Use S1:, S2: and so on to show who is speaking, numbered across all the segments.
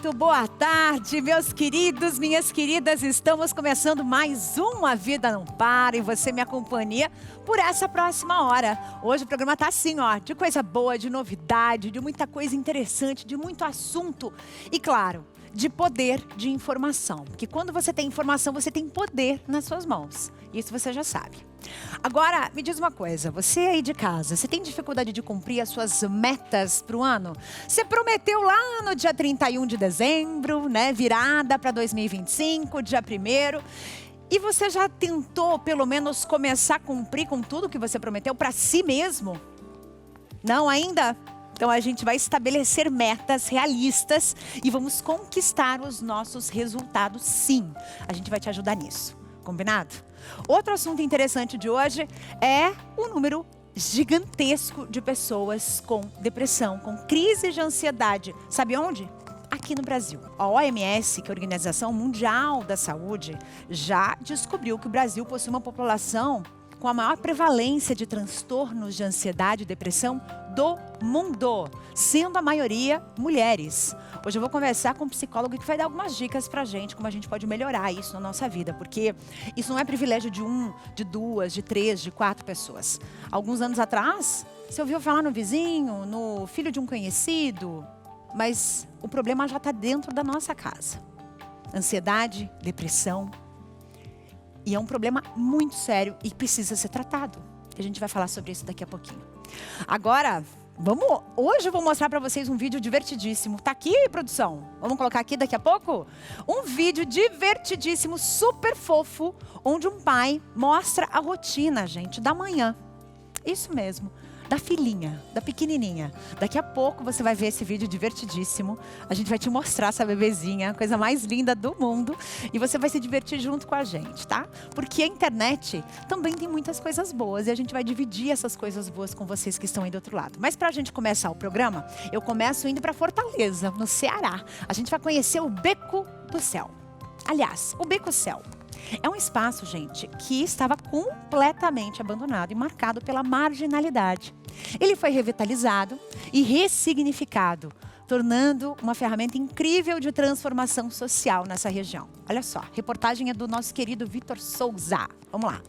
S1: Muito boa tarde, meus queridos, minhas queridas. Estamos começando mais um A Vida Não Para e você me acompanha por essa próxima hora. Hoje o programa tá assim, ó, de coisa boa, de novidade, de muita coisa interessante, de muito assunto e, claro, de poder de informação. Porque quando você tem informação, você tem poder nas suas mãos. Isso você já sabe. Agora, me diz uma coisa, você aí de casa, você tem dificuldade de cumprir as suas metas para o ano? Você prometeu lá no dia 31 de dezembro, né, virada para 2025, dia 1º, e você já tentou pelo menos começar a cumprir com tudo que você prometeu para si mesmo? Não ainda? Então a gente vai estabelecer metas realistas e vamos conquistar os nossos resultados, sim. A gente vai te ajudar nisso, combinado? Outro assunto interessante de hoje é o número gigantesco de pessoas com depressão, com crise de ansiedade. Sabe onde? Aqui no Brasil. A OMS, que é a Organização Mundial da Saúde, já descobriu que o Brasil possui uma população com a maior prevalência de transtornos de ansiedade e depressão do mundo, sendo a maioria mulheres. Hoje eu vou conversar com um psicólogo que vai dar algumas dicas pra gente, como a gente pode melhorar isso na nossa vida, porque isso não é privilégio de 1, de 2, de 3, de 4 pessoas. Alguns anos atrás, você ouviu falar no vizinho, no filho de um conhecido, mas o problema já está dentro da nossa casa. Ansiedade, depressão. E é um problema muito sério e precisa ser tratado. A gente vai falar sobre isso daqui a pouquinho. Agora, hoje eu vou mostrar para vocês um vídeo divertidíssimo. Tá aqui, produção? Vamos colocar aqui daqui a pouco? Um vídeo divertidíssimo, super fofo, onde um pai mostra a rotina, gente, da manhã. Isso mesmo. Da filhinha, da pequenininha. Daqui a pouco você vai ver esse vídeo divertidíssimo. A gente vai te mostrar essa bebezinha, a coisa mais linda do mundo. E você vai se divertir junto com a gente, tá? Porque a internet também tem muitas coisas boas. E a gente vai dividir essas coisas boas com vocês que estão aí do outro lado. Mas pra gente começar o programa, eu começo indo pra Fortaleza, no Ceará. A gente vai conhecer o Beco do Céu. Aliás, o Beco Céu é um espaço, gente, que estava completamente abandonado e marcado pela marginalidade. Ele foi revitalizado e ressignificado, tornando uma ferramenta incrível de transformação social nessa região. Olha só, a reportagem é do nosso querido Vitor Souza. Vamos lá.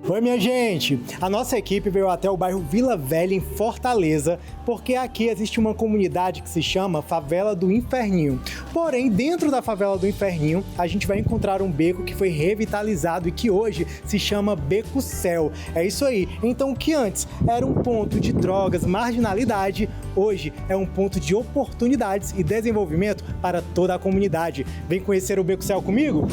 S2: Oi, minha gente! A nossa equipe veio até o bairro Vila Velha, em Fortaleza, porque aqui existe uma comunidade que se chama Favela do Inferninho. Porém, dentro da Favela do Inferninho, a gente vai encontrar um beco que foi revitalizado e que hoje se chama Beco Céu. É isso aí. Então, o que antes era um ponto de drogas, marginalidade, hoje é um ponto de oportunidades e desenvolvimento para toda a comunidade. Vem conhecer o Beco Céu comigo?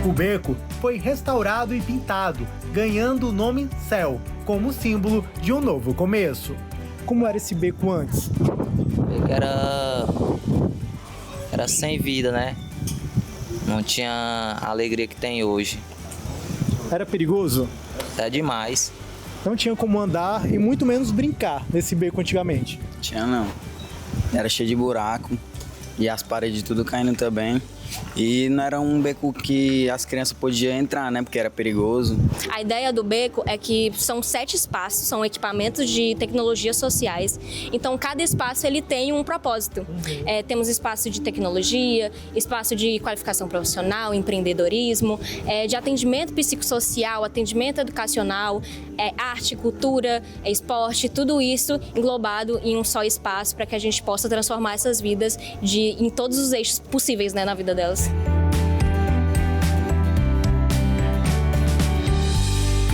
S2: O beco foi restaurado e pintado, ganhando o nome Céu, como símbolo de um novo começo. Como era esse beco antes?
S3: O beco era sem vida, né? Não tinha a alegria que tem hoje.
S2: Era perigoso?
S3: É demais.
S2: Não tinha como andar e muito menos brincar nesse beco antigamente.
S4: Tinha não. Era cheio de buraco e as paredes tudo caindo também. E não era um beco que as crianças podiam entrar, né? Porque era perigoso.
S5: A ideia do beco é que são 7 espaços, são equipamentos de tecnologias sociais. Então, cada espaço ele tem um propósito. Temos espaço de tecnologia, espaço de qualificação profissional, empreendedorismo, de atendimento psicossocial, atendimento educacional, arte, cultura, esporte, tudo isso englobado em um só espaço para que a gente possa transformar essas vidas em todos os eixos possíveis, né, na vida delas.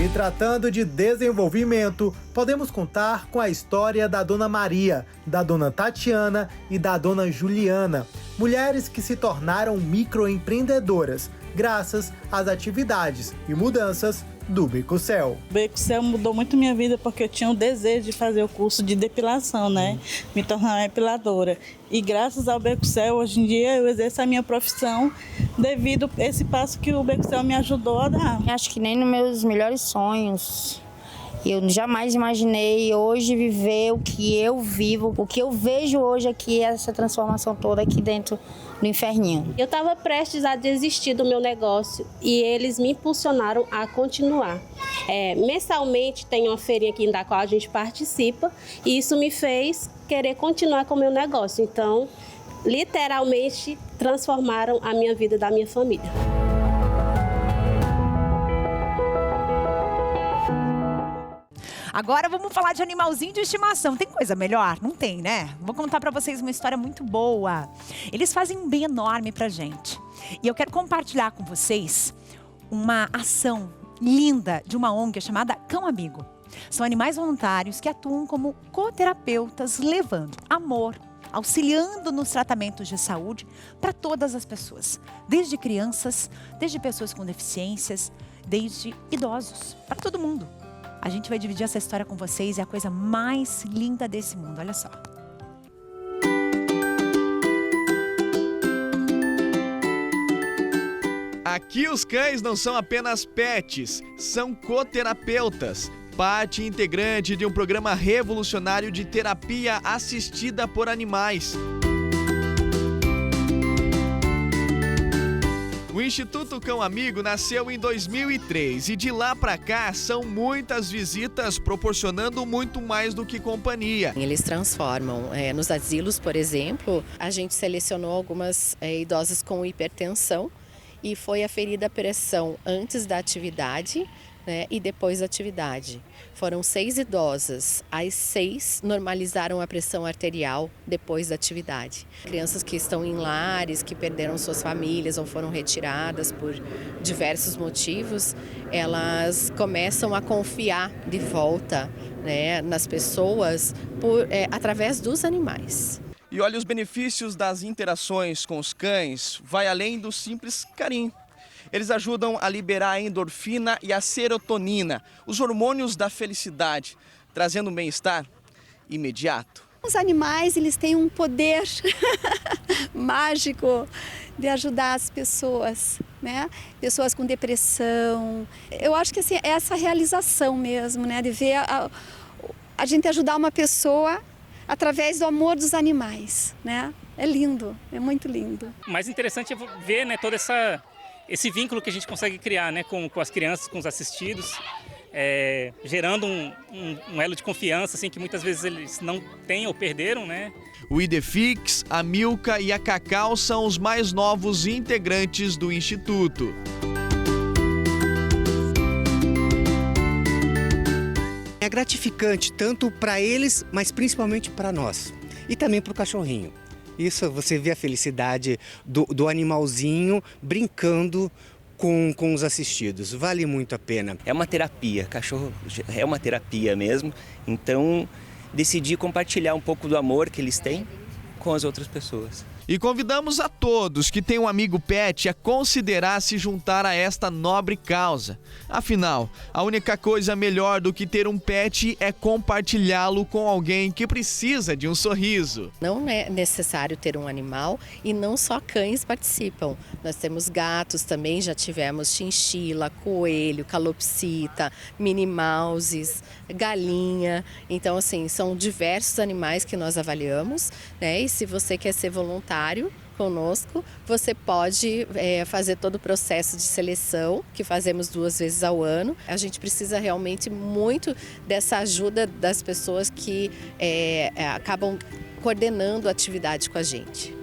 S2: E tratando de desenvolvimento, podemos contar com a história da Dona Maria, da Dona Tatiana e da Dona Juliana, mulheres que se tornaram microempreendedoras, graças às atividades e mudanças do Beco Céu.
S6: O Beco Céu mudou muito minha vida porque eu tinha o desejo de fazer o curso de depilação, né? Me tornar uma depiladora. E graças ao Beco Céu, hoje em dia eu exerço a minha profissão devido a esse passo que o Beco Céu me ajudou a dar.
S7: Acho que nem nos meus melhores sonhos Eu jamais imaginei hoje viver o que eu vivo, o que eu vejo hoje aqui, essa transformação toda aqui dentro do Inferninho.
S8: Eu estava prestes a desistir do meu negócio e eles me impulsionaram a continuar. Mensalmente tem uma feirinha aqui da qual a gente participa e isso me fez querer continuar com o meu negócio. Então, literalmente, transformaram a minha vida e da minha família.
S1: Agora vamos falar de animalzinho de estimação. Tem coisa melhor? Não tem, né? Vou contar pra vocês uma história muito boa. Eles fazem um bem enorme pra gente. E eu quero compartilhar com vocês uma ação linda de uma ONG chamada Cão Amigo. São animais voluntários que atuam como coterapeutas, levando amor, auxiliando nos tratamentos de saúde para todas as pessoas. Desde crianças, desde pessoas com deficiências, desde idosos, para todo mundo. A gente vai dividir essa história com vocês, é a coisa mais linda desse mundo, olha só.
S9: Aqui os cães não são apenas pets, são coterapeutas, parte integrante de um programa revolucionário de terapia assistida por animais. O Instituto Cão Amigo nasceu em 2003 e de lá para cá são muitas visitas proporcionando muito mais do que companhia.
S10: Eles transformam. Nos asilos, por exemplo, a gente selecionou algumas idosas com hipertensão e foi aferida a pressão antes da atividade, né, e depois da atividade. Foram 6 idosas, as 6 normalizaram a pressão arterial depois da atividade. Crianças que estão em lares, que perderam suas famílias ou foram retiradas por diversos motivos, elas começam a confiar de volta, né, nas pessoas através dos animais.
S9: E olha, os benefícios das interações com os cães vai além do simples carinho. Eles ajudam a liberar a endorfina e a serotonina, os hormônios da felicidade, trazendo um bem-estar imediato.
S11: Os animais, eles têm um poder mágico de ajudar as pessoas, né? Pessoas com depressão. Eu acho que assim, é essa realização mesmo, né? De ver a gente ajudar uma pessoa através do amor dos animais, né? É lindo, é muito lindo.
S12: O mais interessante é ver, né, todo esse vínculo que a gente consegue criar, né, com as crianças, com os assistidos, gerando um elo de confiança assim, que muitas vezes eles não têm ou perderam, né?
S9: O Idefix, a Milka e a Cacau são os mais novos integrantes do Instituto.
S13: É gratificante tanto para eles, mas principalmente para nós e também para o cachorrinho. Isso, você vê a felicidade do animalzinho brincando com os assistidos. Vale muito a pena.
S14: É uma terapia, cachorro é uma terapia mesmo. Então, decidi compartilhar um pouco do amor que eles têm com as outras pessoas.
S9: E convidamos a todos que têm um amigo pet a considerar se juntar a esta nobre causa. Afinal, a única coisa melhor do que ter um pet é compartilhá-lo com alguém que precisa de um sorriso.
S10: Não é necessário ter um animal e não só cães participam. Nós temos gatos também, já tivemos chinchila, coelho, calopsita, mini mouses, galinha. Então, assim, são diversos animais que nós avaliamos, né? E se você quer ser voluntário conosco, você pode fazer todo o processo de seleção, que fazemos 2 vezes ao ano. A gente precisa realmente muito dessa ajuda das pessoas que acabam coordenando a atividade com a gente.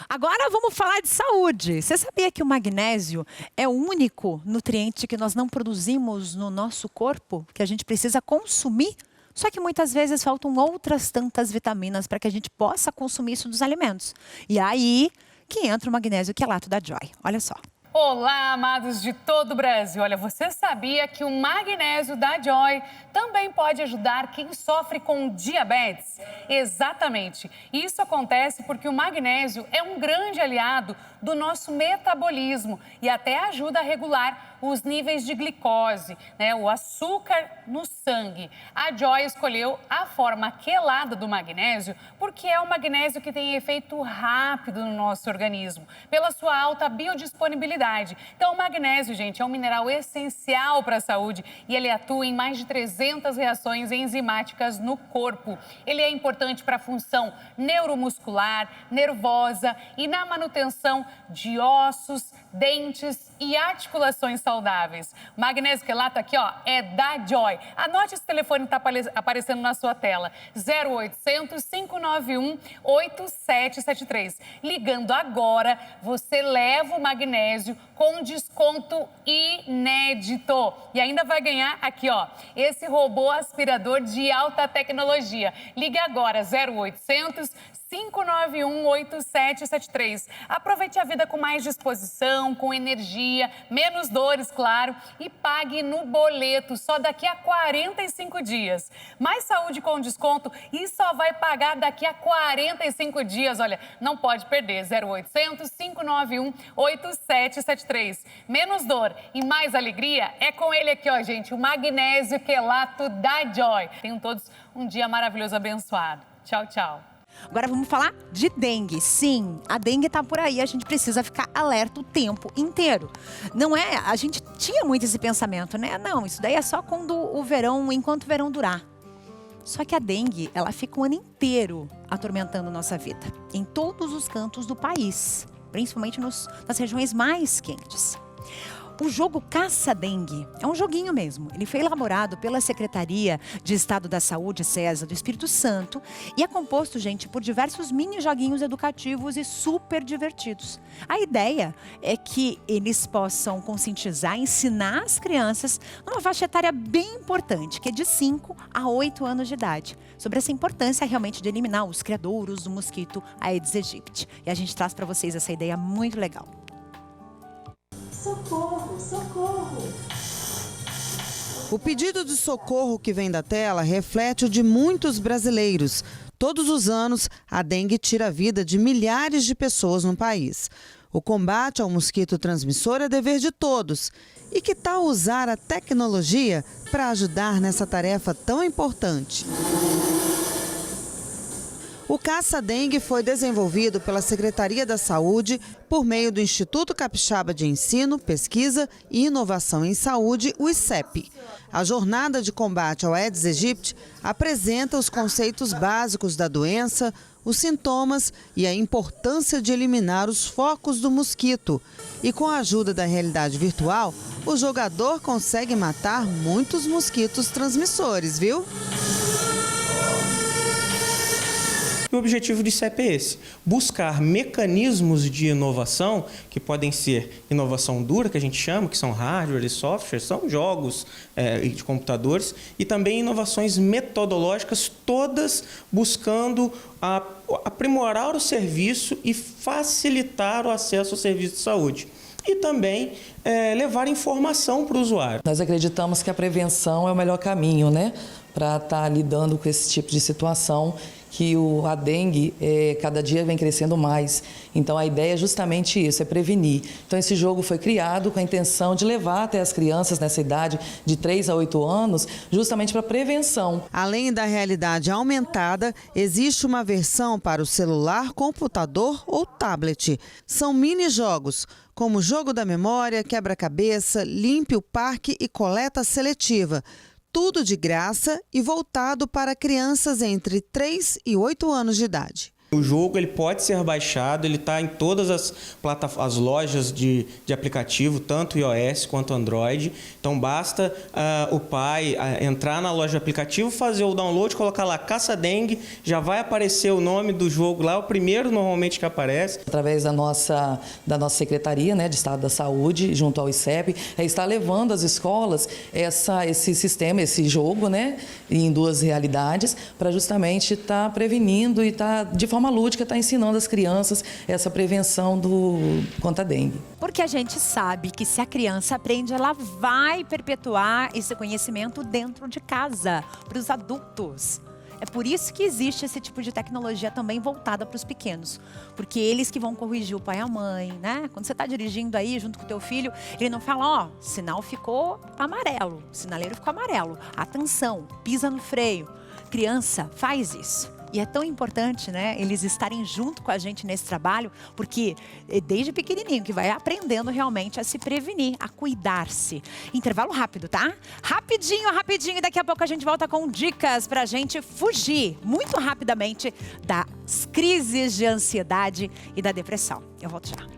S1: Agora vamos falar de saúde. Você sabia que o magnésio é o único nutriente que nós não produzimos no nosso corpo, que a gente precisa consumir? Só que muitas vezes faltam outras tantas vitaminas para que a gente possa consumir isso dos alimentos. E aí que entra o magnésio quelato da Joy. Olha só.
S15: Olá, amados de todo o Brasil. Olha, você sabia que o magnésio da Joy também pode ajudar quem sofre com diabetes? Exatamente. Isso acontece porque o magnésio é um grande aliado do nosso metabolismo e até ajuda a regular os níveis de glicose, né, o açúcar no sangue. A Joy escolheu a forma quelada do magnésio porque é um magnésio que tem efeito rápido no nosso organismo, pela sua alta biodisponibilidade. Então, o magnésio, gente, é um mineral essencial para a saúde e ele atua em mais de 300 reações enzimáticas no corpo. Ele é importante para a função neuromuscular, nervosa e na manutenção de ossos, dentes e articulações saudáveis. Magnésio quelato aqui, ó, é da Joy. Anote esse telefone que está aparecendo na sua tela. 0800 591 8773. Ligando agora, você leva o magnésio com desconto inédito. E ainda vai ganhar aqui, ó, esse robô aspirador de alta tecnologia. Ligue agora, 0800 591 8773. Aproveite a vida com mais disposição, com energia, menos dores, claro, e pague no boleto só daqui a 45 dias. Mais saúde com desconto e só vai pagar daqui a 45 dias. Olha, não pode perder. 0800 591 8773. Menos dor e mais alegria é com ele aqui, ó, gente, o magnésio quelato da Joy. Tenham todos um dia maravilhoso, abençoado. Tchau, tchau.
S1: Agora vamos falar de dengue. Sim, a dengue tá por aí, a gente precisa ficar alerta o tempo inteiro. Não é, a gente tinha muito esse pensamento, né? Não, isso daí é só quando o verão, enquanto o verão durar. Só que a dengue, ela fica o ano inteiro atormentando nossa vida, em todos os cantos do país, principalmente nas regiões mais quentes. O jogo Caça-Dengue é um joguinho mesmo. Ele foi elaborado pela Secretaria de Estado da Saúde, SESA, do Espírito Santo, e é composto, gente, por diversos mini-joguinhos educativos e super divertidos. A ideia é que eles possam conscientizar, ensinar as crianças numa faixa etária bem importante, que é de 5 a 8 anos de idade, sobre essa importância realmente de eliminar os criadouros do mosquito Aedes aegypti. E a gente traz para vocês essa ideia muito legal.
S16: Socorro, socorro!
S17: O pedido de socorro que vem da tela reflete o de muitos brasileiros. Todos os anos, a dengue tira a vida de milhares de pessoas no país. O combate ao mosquito transmissor é dever de todos. E que tal usar a tecnologia para ajudar nessa tarefa tão importante? O Caça-Dengue foi desenvolvido pela Secretaria da Saúde por meio do Instituto Capixaba de Ensino, Pesquisa e Inovação em Saúde, o ICEP. A jornada de combate ao Aedes aegypti apresenta os conceitos básicos da doença, os sintomas e a importância de eliminar os focos do mosquito. E com a ajuda da realidade virtual, o jogador consegue matar muitos mosquitos transmissores, viu?
S18: E o objetivo do ICEP é esse: buscar mecanismos de inovação, que podem ser inovação dura, que a gente chama, que são hardware e software, são jogos de computadores, e também inovações metodológicas, todas buscando aprimorar o serviço e facilitar o acesso ao serviço de saúde. E também levar informação para o usuário.
S19: Nós acreditamos que a prevenção é o melhor caminho, né, para estar lidando com esse tipo de situação, que a dengue cada dia vem crescendo mais. Então a ideia é justamente isso, é prevenir. Então esse jogo foi criado com a intenção de levar até as crianças nessa idade de 3 a 8 anos, justamente para prevenção.
S17: Além da realidade aumentada, existe uma versão para o celular, computador ou tablet. São mini-jogos, como Jogo da Memória, Quebra-Cabeça, Limpe o Parque e Coleta Seletiva. Tudo de graça e voltado para crianças entre 3 e 8 anos de idade.
S18: O jogo ele pode ser baixado, ele está em todas as lojas de aplicativo, tanto iOS quanto Android. Então basta o pai entrar na loja de aplicativo, fazer o download, colocar lá Caça-Dengue, já vai aparecer o nome do jogo lá, o primeiro normalmente que aparece.
S19: Através da nossa Secretaria, né, de Estado da Saúde, junto ao ICEP, está levando às escolas esse sistema, esse jogo, né, em duas realidades, para justamente estar prevenindo e estar de forma lúdica, está ensinando as crianças essa prevenção contra a dengue.
S1: Porque a gente sabe que se a criança aprende, ela vai perpetuar esse conhecimento dentro de casa, para os adultos. É por isso que existe esse tipo de tecnologia também voltada para os pequenos. Porque eles que vão corrigir o pai e a mãe, né? Quando você está dirigindo aí junto com o teu filho, ele não fala, ó, sinal ficou amarelo, o sinaleiro ficou amarelo. Atenção, pisa no freio. Criança, faz isso. E é tão importante, né, eles estarem junto com a gente nesse trabalho, porque é desde pequenininho que vai aprendendo realmente a se prevenir, a cuidar-se. Intervalo rápido, tá? Rapidinho, rapidinho, e daqui a pouco a gente volta com dicas pra gente fugir muito rapidamente das crises de ansiedade e da depressão. Eu volto já.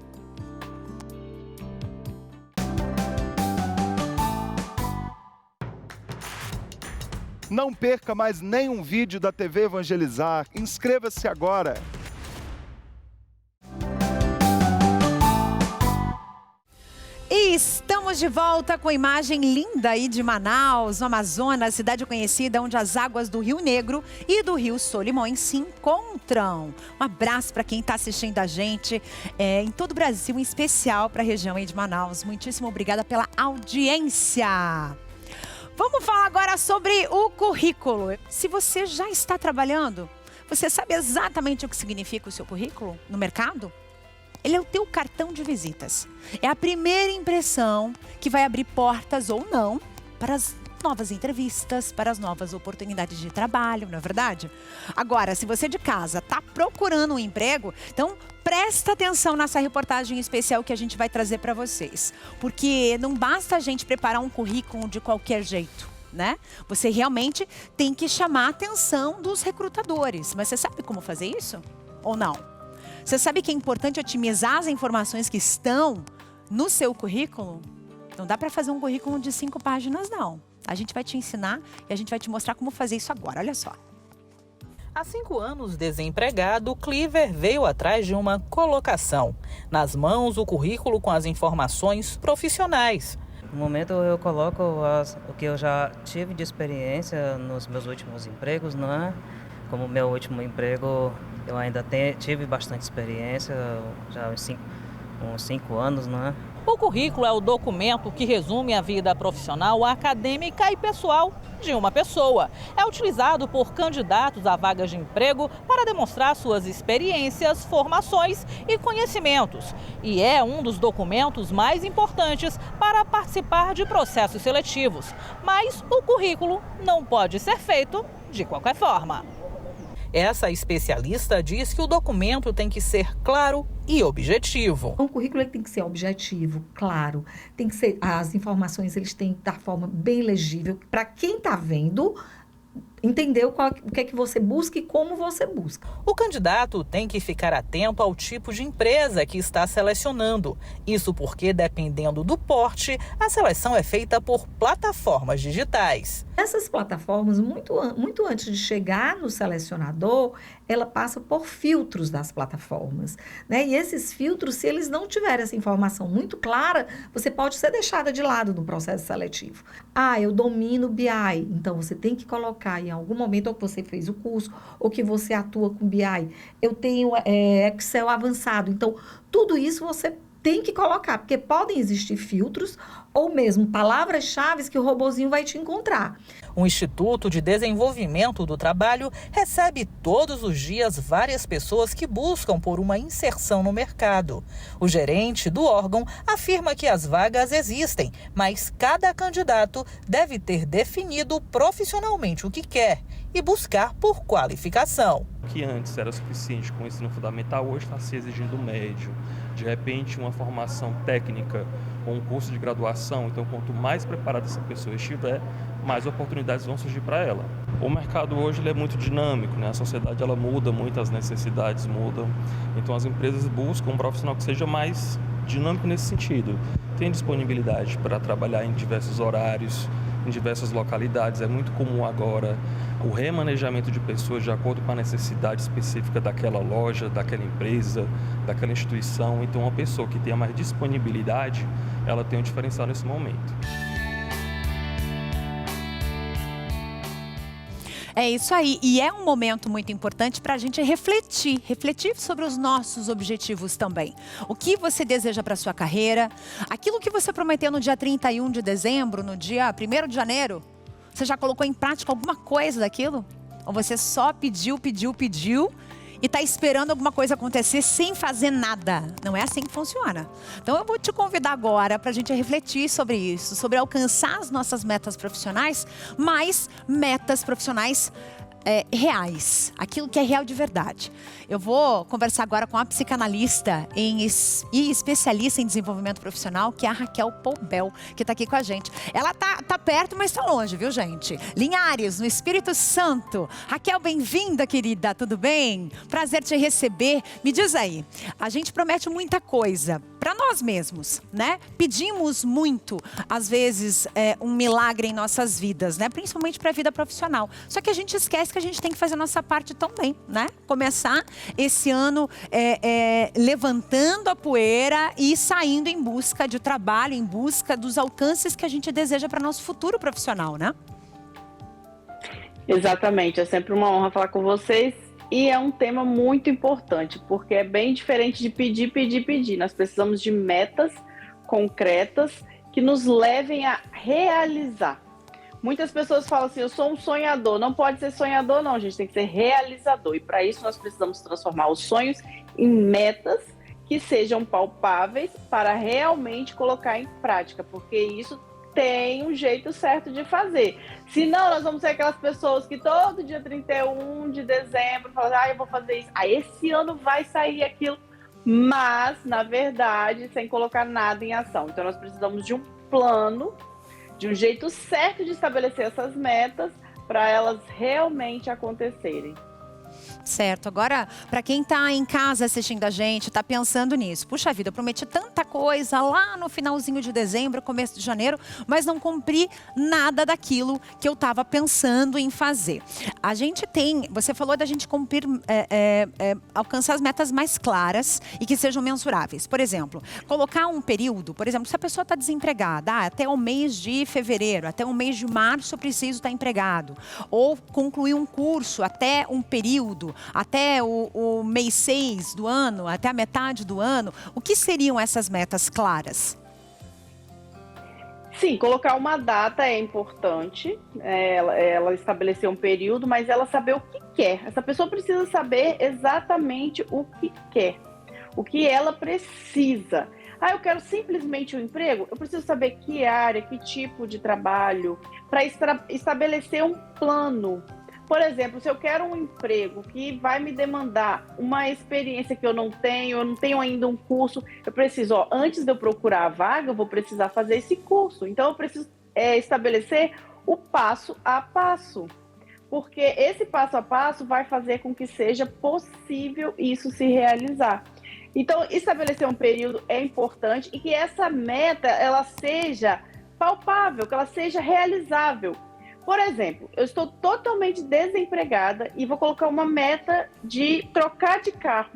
S16: Não perca mais nenhum vídeo da TV Evangelizar. Inscreva-se agora.
S1: E estamos de volta com a imagem linda aí de Manaus, no Amazonas, cidade conhecida onde as águas do Rio Negro e do Rio Solimões se encontram. Um abraço para quem está assistindo a gente em todo o Brasil, em especial para a região aí de Manaus. Muitíssimo obrigada pela audiência. Vamos falar agora sobre o currículo. Se você já está trabalhando, você sabe exatamente o que significa o seu currículo no mercado? Ele é o teu cartão de visitas. É a primeira impressão que vai abrir portas ou não para as novas entrevistas, para as novas oportunidades de trabalho, não é verdade? Agora, se você de casa está procurando um emprego, então presta atenção nessa reportagem especial que a gente vai trazer para vocês. Porque não basta a gente preparar um currículo de qualquer jeito, né? Você realmente tem que chamar a atenção dos recrutadores. Mas você sabe como fazer isso? Ou não? Você sabe que é importante otimizar as informações que estão no seu currículo? Não dá para fazer um currículo de 5 páginas, não. A gente vai te ensinar e a gente vai te mostrar como fazer isso agora. Olha só.
S20: Há 5 anos desempregado, Cliver veio atrás de uma colocação. Nas mãos, o currículo com as informações profissionais.
S21: No momento eu coloco o que eu já tive de experiência nos meus últimos empregos, não é? Como meu último emprego, eu ainda tive bastante experiência, já uns 5 anos, não é?
S20: O currículo é o documento que resume a vida profissional, acadêmica e pessoal de uma pessoa. É utilizado por candidatos a vagas de emprego para demonstrar suas experiências, formações e conhecimentos. E é um dos documentos mais importantes para participar de processos seletivos. Mas o currículo não pode ser feito de qualquer forma. Essa especialista diz que o documento tem que ser claro e objetivo.
S22: O currículo tem que ser objetivo, claro. Tem que ser, as informações eles têm que estar de forma bem legível para quem está vendo entender o que é que você busca e como você busca.
S20: O candidato tem que ficar atento ao tipo de empresa que está selecionando. Isso porque, dependendo do porte, a seleção é feita por plataformas digitais.
S22: Essas plataformas, muito antes de chegar no selecionador, ela passa por filtros das plataformas, né? E esses filtros, se eles não tiverem essa informação muito clara, você pode ser deixada de lado no processo seletivo. Eu domino BI, então você tem que colocar em algum momento, ou que você fez o curso, ou que você atua com BI. Eu tenho Excel avançado, então tudo isso você tem que colocar, porque podem existir filtros ou mesmo palavras-chave que o robozinho vai te encontrar.
S20: O Instituto de Desenvolvimento do Trabalho recebe todos os dias várias pessoas que buscam por uma inserção no mercado. O gerente do órgão afirma que as vagas existem, mas cada candidato deve ter definido profissionalmente o que quer e buscar por qualificação.
S23: O que antes era suficiente com o ensino fundamental, hoje está se exigindo médio. De repente, uma formação técnica ou um curso de graduação, então quanto mais preparada essa pessoa estiver, mais oportunidades vão surgir para ela. O mercado hoje ele é muito dinâmico, né? A sociedade ela muda, muitas necessidades mudam, então as empresas buscam um profissional que seja mais dinâmico nesse sentido. Tem disponibilidade para trabalhar em diversos horários, em diversas localidades. É muito comum agora o remanejamento de pessoas de acordo com a necessidade específica daquela loja, daquela empresa, daquela instituição. Então, uma pessoa que tenha mais disponibilidade, ela tem um diferencial nesse momento.
S1: É isso aí, e é um momento muito importante para a gente refletir sobre os nossos objetivos também. O que você deseja para a sua carreira, aquilo que você prometeu no dia 31 de dezembro, no dia 1º de janeiro, você já colocou em prática alguma coisa daquilo? Ou você só pediu e está esperando alguma coisa acontecer sem fazer nada? Não é assim que funciona. Então eu vou te convidar agora para a gente refletir sobre isso, sobre alcançar as nossas metas profissionais, mas metas profissionais reais, aquilo que é real de verdade. Eu vou conversar agora com a psicanalista e especialista em desenvolvimento profissional, que é a Raquel Poubel, que está aqui com a gente. Ela tá perto, mas está longe, viu, gente? Linhares, no Espírito Santo. Raquel, bem-vinda, querida, tudo bem? Prazer te receber. Me diz aí, a gente promete muita coisa para nós mesmos, né? Pedimos muito, às vezes, um milagre em nossas vidas, né? Principalmente para a vida profissional. Só que a gente esquece que a gente tem que fazer a nossa parte também, né? Começar esse ano levantando a poeira e saindo em busca de trabalho, em busca dos alcances que a gente deseja para nosso futuro profissional, né?
S3: Exatamente, é sempre uma honra falar com vocês e é um tema muito importante, porque é bem diferente de pedir. Nós precisamos de metas concretas que nos levem a realizar. Muitas pessoas falam assim, eu sou um sonhador. Não pode ser sonhador, não, gente. Tem que ser realizador. E para isso nós precisamos transformar os sonhos em metas que sejam palpáveis para realmente colocar em prática. Porque isso tem um jeito certo de fazer. Senão nós vamos ser aquelas pessoas que todo dia 31 de dezembro falam, eu vou fazer isso. Esse ano vai sair aquilo. Mas, na verdade, sem colocar nada em ação. Então nós precisamos de um plano, de um jeito certo de estabelecer essas metas para elas realmente acontecerem.
S1: Certo. Agora, para quem está em casa assistindo a gente, está pensando nisso. Puxa vida, eu prometi tanta coisa lá no finalzinho de dezembro, começo de janeiro, mas não cumpri nada daquilo que eu estava pensando em fazer. A gente tem, você falou da gente cumprir, alcançar as metas mais claras e que sejam mensuráveis. Por exemplo, colocar um período, por exemplo, se a pessoa está desempregada, até o mês de fevereiro, até o mês de março eu preciso estar empregado. Ou concluir um curso até um período, até o mês 6 do ano, até a metade do ano. O que seriam essas metas claras?
S3: Sim, colocar uma data é importante, ela estabelecer um período, mas ela saber o que quer. Essa pessoa precisa saber exatamente o que quer, o que ela precisa. Eu quero simplesmente um emprego? Eu preciso saber que área, que tipo de trabalho, para estabelecer um plano. Por exemplo, se eu quero um emprego que vai me demandar uma experiência que eu não tenho ainda um curso, eu preciso, antes de eu procurar a vaga, eu vou precisar fazer esse curso. Então, eu preciso estabelecer o passo a passo. Porque esse passo a passo vai fazer com que seja possível isso se realizar. Então, estabelecer um período é importante e que essa meta ela seja palpável, que ela seja realizável. Por exemplo, eu estou totalmente desempregada e vou colocar uma meta de trocar de carro.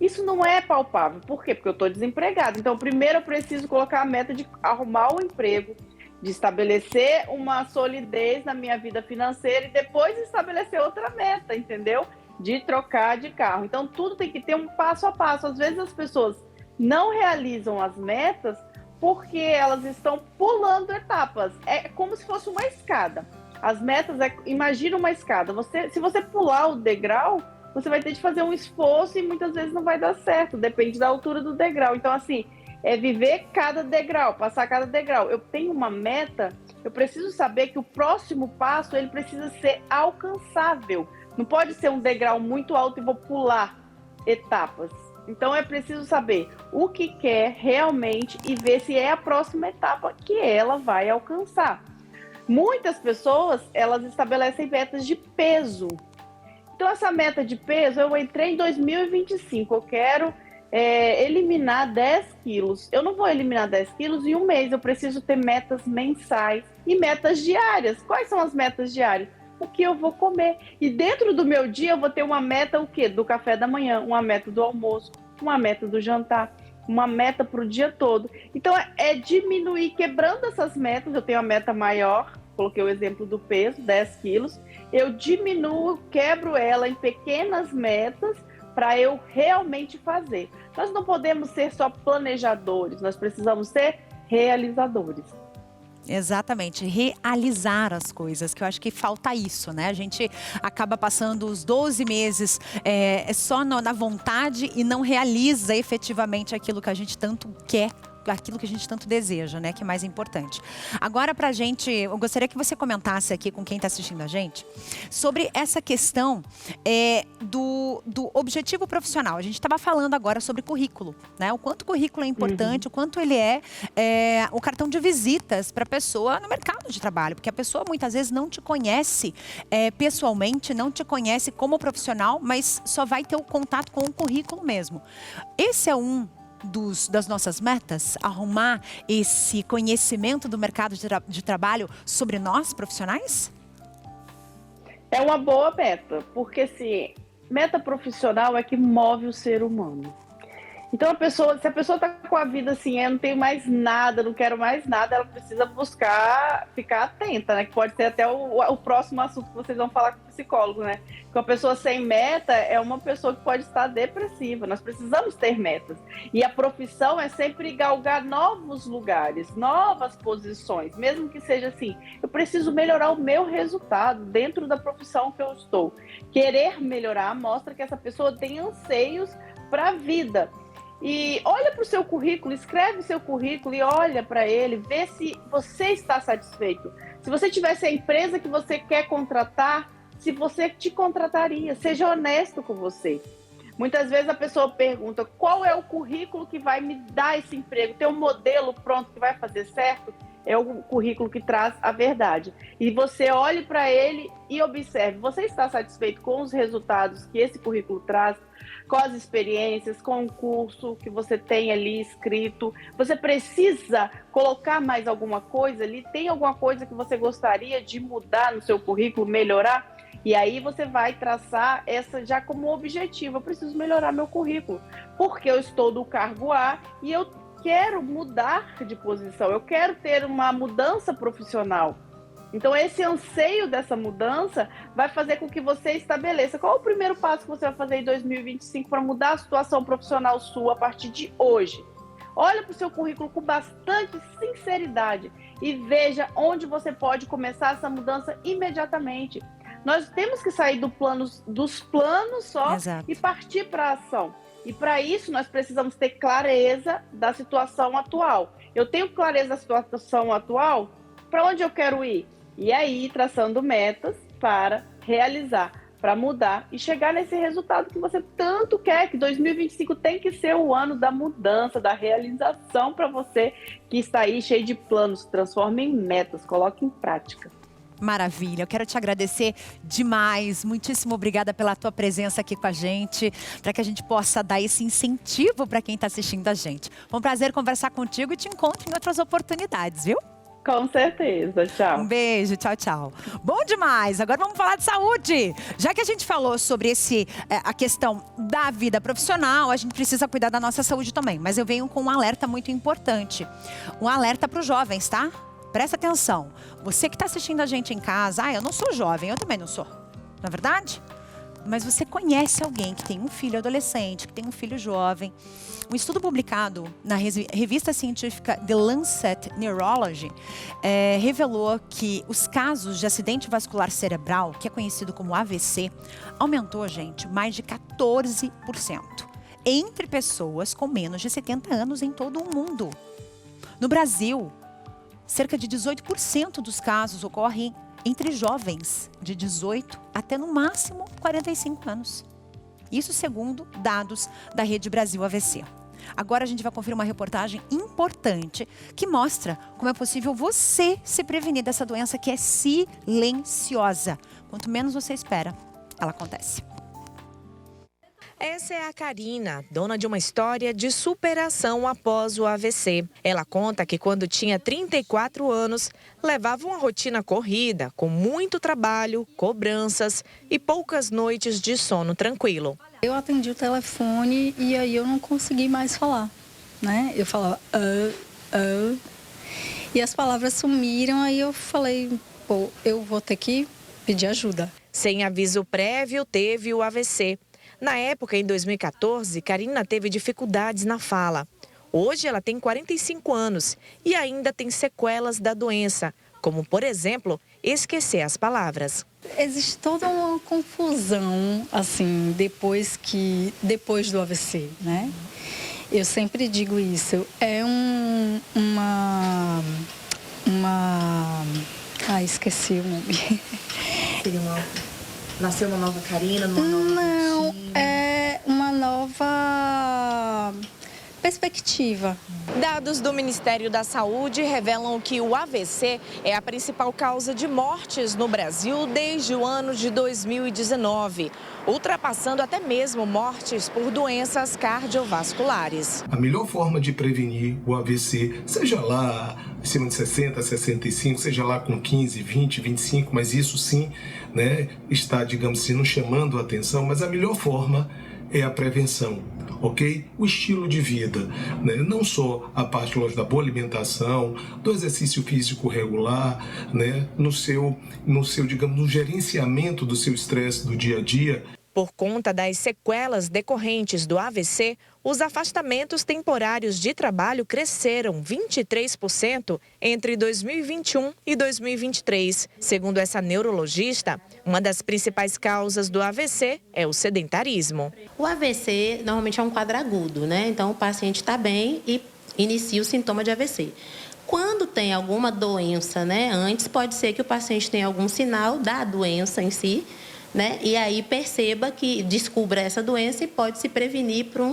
S3: Isso não é palpável. Por quê? Porque eu estou desempregada. Então, primeiro eu preciso colocar a meta de arrumar um emprego, de estabelecer uma solidez na minha vida financeira e depois estabelecer outra meta, entendeu? De trocar de carro. Então, tudo tem que ter um passo a passo. Às vezes as pessoas não realizam as metas porque elas estão pulando etapas. É como se fosse uma escada. As metas, imagina uma escada. Se você pular o degrau, você vai ter de fazer um esforço e muitas vezes não vai dar certo. Depende da altura do degrau. Então, assim, é viver cada degrau, passar cada degrau. Eu tenho uma meta, eu preciso saber que o próximo passo, ele precisa ser alcançável. Não pode ser um degrau muito alto e vou pular etapas. Então, é preciso saber o que quer realmente e ver se é a próxima etapa que ela vai alcançar. Muitas pessoas, elas estabelecem metas de peso. Então, essa meta de peso, eu entrei em 2025, eu quero eliminar 10 quilos. Eu não vou eliminar 10 quilos em um mês, eu preciso ter metas mensais e metas diárias. Quais são as metas diárias? O que eu vou comer. E dentro do meu dia eu vou ter uma meta o quê? Do café da manhã, uma meta do almoço, uma meta do jantar, uma meta para o dia todo. Então é diminuir, quebrando essas metas. Eu tenho a meta maior, coloquei o exemplo do peso, 10 quilos. Eu diminuo, quebro ela em pequenas metas para eu realmente fazer. Nós não podemos ser só planejadores, nós precisamos ser realizadores.
S1: Exatamente, realizar as coisas, que eu acho que falta isso, né? A gente acaba passando os 12 meses só na vontade e não realiza efetivamente aquilo que a gente tanto quer, aquilo que a gente tanto deseja, né? Que é mais importante. Agora, pra gente, eu gostaria que você comentasse aqui com quem está assistindo a gente sobre essa questão do objetivo profissional. A gente estava falando agora sobre currículo, né? O quanto o currículo é importante, o quanto ele é o cartão de visitas para a pessoa no mercado de trabalho, porque a pessoa muitas vezes não te conhece pessoalmente, não te conhece como profissional, mas só vai ter o contato com o currículo mesmo. Esse é das nossas metas, arrumar esse conhecimento do mercado de trabalho sobre nós, profissionais?
S3: É uma boa meta, porque assim, meta profissional é que move o ser humano. Então, se a pessoa está com a vida assim, eu não tenho mais nada, não quero mais nada, ela precisa buscar, ficar atenta, né? Que pode ser até o próximo assunto que vocês vão falar com o psicólogo, né? Que uma pessoa sem meta é uma pessoa que pode estar depressiva. Nós precisamos ter metas. E a profissão é sempre galgar novos lugares, novas posições, mesmo que seja assim, eu preciso melhorar o meu resultado dentro da profissão que eu estou. Querer melhorar mostra que essa pessoa tem anseios para a vida. E olha para o seu currículo, escreve o seu currículo e olha para ele, vê se você está satisfeito. Se você tivesse a empresa que você quer contratar, se você te contrataria, seja honesto com você. Muitas vezes a pessoa pergunta, qual é o currículo que vai me dar esse emprego? Tem um modelo pronto que vai fazer certo? É o currículo que traz a verdade. E você olhe para ele e observe, você está satisfeito com os resultados que esse currículo traz? Com as experiências, com o curso que você tem ali escrito? Você precisa colocar mais alguma coisa ali? Tem alguma coisa que você gostaria de mudar no seu currículo, melhorar? E aí você vai traçar essa já como objetivo. Eu preciso melhorar meu currículo, porque eu estou do cargo A e eu quero mudar de posição, eu quero ter uma mudança profissional. Então, esse anseio dessa mudança vai fazer com que você estabeleça qual é o primeiro passo que você vai fazer em 2025 para mudar a situação profissional sua a partir de hoje. Olha para o seu currículo com bastante sinceridade e veja onde você pode começar essa mudança imediatamente. Nós temos que sair dos planos só. Exato. E partir para a ação. E para isso nós precisamos ter clareza da situação atual. Eu tenho clareza da situação atual? Para onde eu quero ir? E aí, traçando metas para realizar, para mudar e chegar nesse resultado que você tanto quer, que 2025 tem que ser o ano da mudança, da realização para você que está aí cheio de planos. Transforme em metas, coloque em prática.
S1: Maravilha, eu quero te agradecer demais, muitíssimo obrigada pela tua presença aqui com a gente, para que a gente possa dar esse incentivo para quem está assistindo a gente. Foi um prazer conversar contigo e te encontro em outras oportunidades, viu?
S3: Com certeza, tchau.
S1: Um beijo, tchau, tchau. Bom demais, agora vamos falar de saúde. Já que a gente falou sobre a questão da vida profissional, a gente precisa cuidar da nossa saúde também. Mas eu venho com um alerta muito importante. Um alerta para os jovens, tá? Presta atenção. Você que está assistindo a gente em casa, eu não sou jovem, eu também não sou. Não é verdade? Mas você conhece alguém que tem um filho adolescente, que tem um filho jovem. Um estudo publicado na revista científica The Lancet Neurology revelou que os casos de acidente vascular cerebral, que é conhecido como AVC, aumentou, gente, mais de 14% entre pessoas com menos de 70 anos em todo o mundo. No Brasil, cerca de 18% dos casos ocorrem entre jovens de 18 até no máximo 45 anos. Isso segundo dados da Rede Brasil AVC. Agora a gente vai conferir uma reportagem importante que mostra como é possível você se prevenir dessa doença que é silenciosa. Quanto menos você espera, ela acontece.
S2: Essa é a Karina, dona de uma história de superação após o AVC. Ela conta que quando tinha 34 anos, levava uma rotina corrida, com muito trabalho, cobranças e poucas noites de sono tranquilo.
S4: Eu atendi o telefone e aí eu não consegui mais falar, né? Eu falava, e as palavras sumiram, aí eu falei, pô, eu vou ter que pedir ajuda.
S2: Sem aviso prévio, teve o AVC. Na época, em 2014, Karina teve dificuldades na fala. Hoje ela tem 45 anos e ainda tem sequelas da doença, como, por exemplo, esquecer as palavras.
S4: Existe toda uma confusão, assim, depois do AVC, né? Eu sempre digo isso. É esqueci o nome.
S2: Nasceu uma nova Karina?
S4: Não, é uma nova perspectiva.
S2: Dados do Ministério da Saúde revelam que o AVC é a principal causa de mortes no Brasil desde o ano de 2019, ultrapassando até mesmo mortes por doenças cardiovasculares.
S5: A melhor forma de prevenir o AVC, seja lá acima de 60, 65, seja lá com 15, 20, 25, mas isso sim, né, está, digamos assim, nos chamando a atenção, mas a melhor forma é a prevenção, ok? O estilo de vida, né? Não só a parte, lógico, da boa alimentação, do exercício físico regular, né? No seu, digamos, no gerenciamento do seu estresse do dia a dia.
S2: Por conta das sequelas decorrentes do AVC, os afastamentos temporários de trabalho cresceram 23% entre 2021 e 2023. Segundo essa neurologista, uma das principais causas do AVC é o sedentarismo.
S8: O AVC normalmente é um quadro agudo, né? Então o paciente está bem e inicia o sintoma de AVC. Quando tem alguma doença, né? Antes pode ser que o paciente tenha algum sinal da doença em si, né? E aí descubra essa doença e pode se prevenir para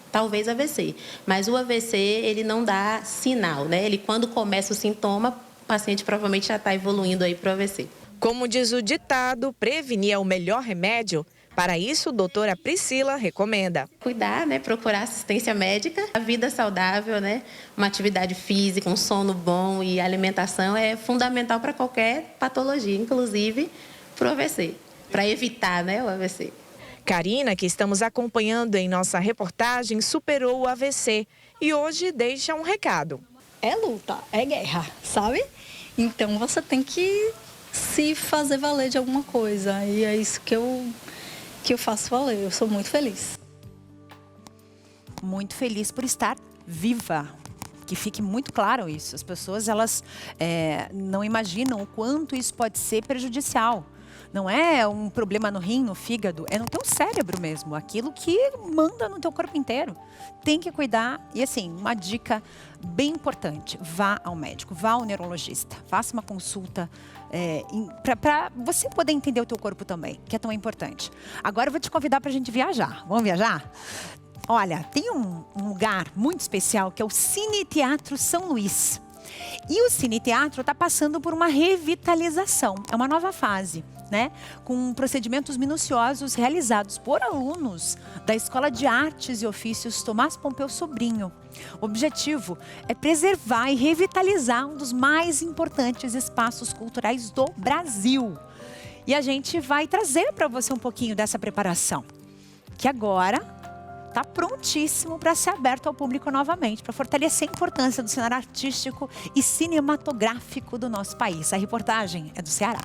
S8: talvez AVC. Mas o AVC, ele não dá sinal, né? Ele, quando começa o sintoma, o paciente provavelmente já está evoluindo aí para o AVC.
S2: Como diz o ditado, prevenir é o melhor remédio. Para isso, a doutora Priscila recomenda
S8: cuidar, né? Procurar assistência médica, a vida saudável, né? Uma atividade física, um sono bom e alimentação é fundamental para qualquer patologia, inclusive para o AVC. Para evitar, né, o AVC.
S2: Karina, que estamos acompanhando em nossa reportagem, superou o AVC e hoje deixa um recado.
S4: É luta, é guerra, sabe? Então você tem que se fazer valer de alguma coisa e é isso que eu faço valer. Eu sou muito feliz.
S1: Muito feliz por estar viva. Que fique muito claro isso. As pessoas, elas não imaginam o quanto isso pode ser prejudicial. Não é um problema no rim, no fígado, é no teu cérebro mesmo, aquilo que manda no teu corpo inteiro. Tem que cuidar e assim, uma dica bem importante, vá ao médico, vá ao neurologista, faça uma consulta para você poder entender o teu corpo também, que é tão importante. Agora eu vou te convidar para a gente viajar, vamos viajar? Olha, tem um lugar muito especial que é o Cine Teatro São Luís. E o Cine Teatro está passando por uma revitalização, é uma nova fase, né? Com procedimentos minuciosos realizados por alunos da Escola de Artes e Ofícios Tomás Pompeu Sobrinho. O objetivo é preservar e revitalizar um dos mais importantes espaços culturais do Brasil. E a gente vai trazer para você um pouquinho dessa preparação, que agora está prontíssimo para ser aberto ao público novamente, para fortalecer a importância do cenário artístico e cinematográfico do nosso país. A reportagem é do Ceará.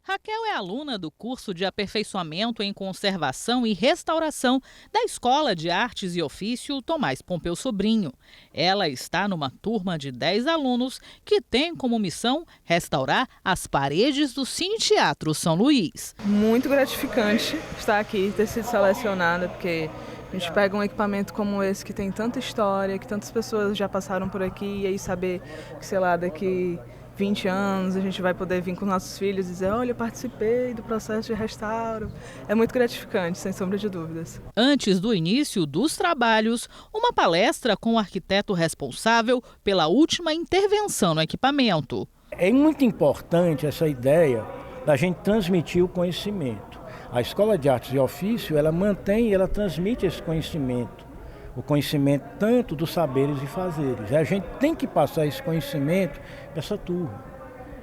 S20: Raquel é aluna do curso de aperfeiçoamento em conservação e restauração da Escola de Artes e Ofício Tomás Pompeu Sobrinho. Ela está numa turma de 10 alunos que tem como missão restaurar as paredes do Cine Teatro São Luís.
S6: Muito gratificante estar aqui, ter sido selecionada, porque a gente pega um equipamento como esse que tem tanta história, que tantas pessoas já passaram por aqui, e aí saber que, sei lá, daqui 20 anos a gente vai poder vir com nossos filhos e dizer: olha, eu participei do processo de restauro. É muito gratificante, sem sombra de dúvidas.
S20: Antes do início dos trabalhos, uma palestra com o arquiteto responsável pela última intervenção no equipamento.
S7: É muito importante essa ideia da gente transmitir o conhecimento. A Escola de Artes e Ofício, ela mantém e ela transmite esse conhecimento. O conhecimento tanto dos saberes e fazeres. A gente tem que passar esse conhecimento para essa turma,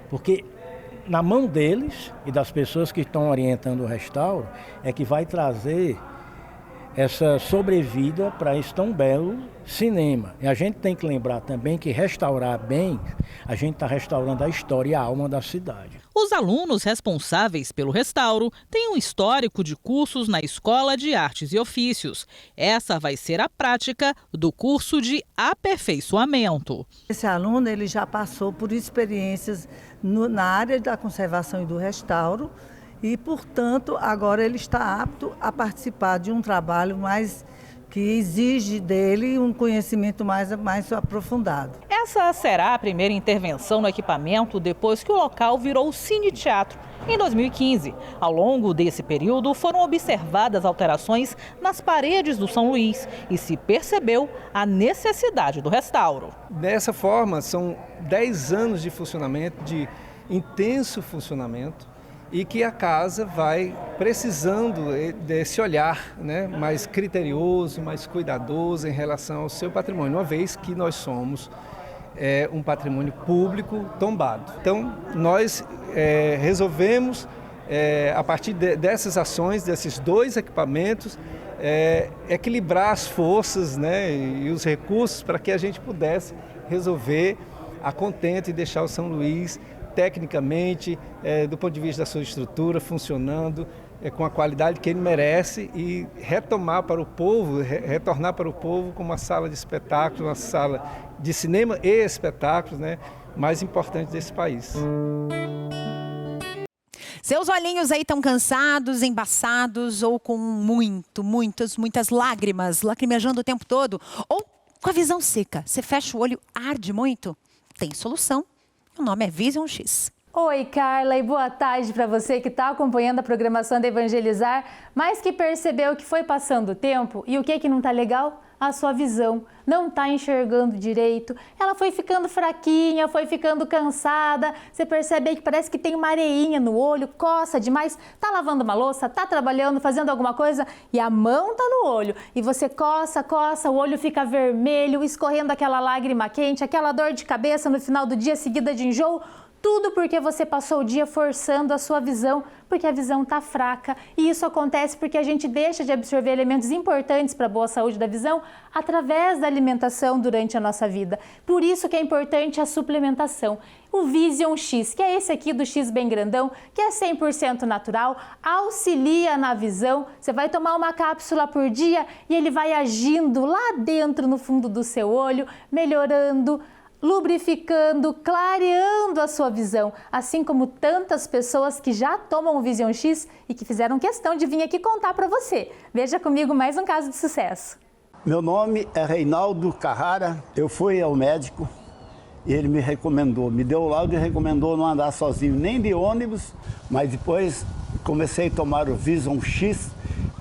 S7: porque na mão deles e das pessoas que estão orientando o restauro é que vai trazer essa sobrevida para esse tão belo cinema. E a gente tem que lembrar também que restaurar bem, a gente está restaurando a história e a alma da cidade.
S20: Os alunos responsáveis pelo restauro têm um histórico de cursos na Escola de Artes e Ofícios. Essa vai ser a prática do curso de aperfeiçoamento.
S11: Esse aluno ele já passou por experiências na área da conservação e do restauro e, portanto, agora ele está apto a participar de um trabalho que exige dele um conhecimento mais aprofundado.
S20: Essa será a primeira intervenção no equipamento depois que o local virou cine-teatro, em 2015. Ao longo desse período, foram observadas alterações nas paredes do São Luís e se percebeu a necessidade do restauro.
S12: Dessa forma, são 10 anos de funcionamento, de intenso funcionamento, e que a casa vai precisando desse olhar, né, mais criterioso, mais cuidadoso em relação ao seu patrimônio, uma vez que nós somos um patrimônio público tombado. Então, nós resolvemos, a partir dessas ações, desses 2 equipamentos, equilibrar as forças, né, e os recursos para que a gente pudesse resolver a contento e deixar o São Luís tecnicamente, do ponto de vista da sua estrutura, funcionando com a qualidade que ele merece e retornar para o povo como uma sala de espetáculos, uma sala de cinema e espetáculos, né, mais importante desse país.
S1: Seus olhinhos aí estão cansados, embaçados ou com muitas lágrimas, lacrimejando o tempo todo, ou com a visão seca. Você fecha o olho, arde muito? Tem solução. O nome é Vision X.
S13: Oi, Carla, e boa tarde para você que está acompanhando a programação da Evangelizar, mas que percebeu que foi passando o tempo e o que não está legal? A sua visão não está enxergando direito, ela foi ficando fraquinha, foi ficando cansada, você percebe aí que parece que tem uma areinha no olho, coça demais, tá lavando uma louça, tá trabalhando, fazendo alguma coisa e a mão tá no olho e você coça, o olho fica vermelho, escorrendo aquela lágrima quente, aquela dor de cabeça no final do dia seguida de enjoo. Tudo porque você passou o dia forçando a sua visão, porque a visão está fraca. E isso acontece porque a gente deixa de absorver elementos importantes para a boa saúde da visão através da alimentação durante a nossa vida. Por isso que é importante a suplementação. O Vision X, que é esse aqui do X bem grandão, que é 100% natural, auxilia na visão. Você vai tomar uma cápsula por dia e ele vai agindo lá dentro no fundo do seu olho, melhorando, lubrificando, clareando a sua visão, assim como tantas pessoas que já tomam o Vision X e que fizeram questão de vir aqui contar para você. Veja comigo mais um caso de sucesso.
S24: Meu nome é Reinaldo Carrara, eu fui ao médico e ele me recomendou, me deu o laudo e recomendou não andar sozinho nem de ônibus, mas depois comecei a tomar o Vision X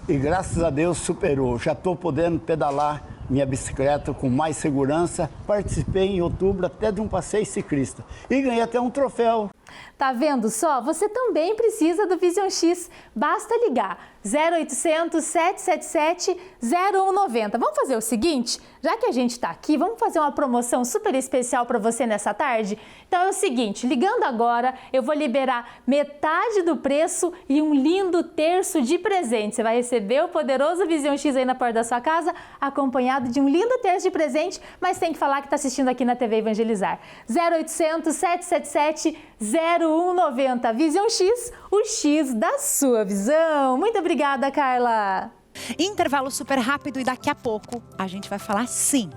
S24: e graças a Deus superou, já estou podendo pedalar minha bicicleta com mais segurança. Participei em outubro até de um passeio ciclista e ganhei até um troféu.
S13: Tá vendo só? Você também precisa do Vision X. Basta ligar 0800 777 0190. Vamos fazer o seguinte? Já que a gente está aqui, vamos fazer uma promoção super especial para você nessa tarde? Então é o seguinte, ligando agora, eu vou liberar metade do preço e um lindo terço de presente. Você vai receber o poderoso Vision X aí na porta da sua casa, acompanhado de um lindo terço de presente, mas tem que falar que está assistindo aqui na TV Evangelizar. 0800 777 0190. Vision X, o X da sua visão. Muito obrigada, Carla.
S1: Intervalo super rápido e daqui a pouco a gente vai falar sim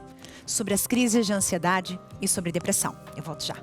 S1: sobre as crises de ansiedade e sobre depressão. Eu volto já.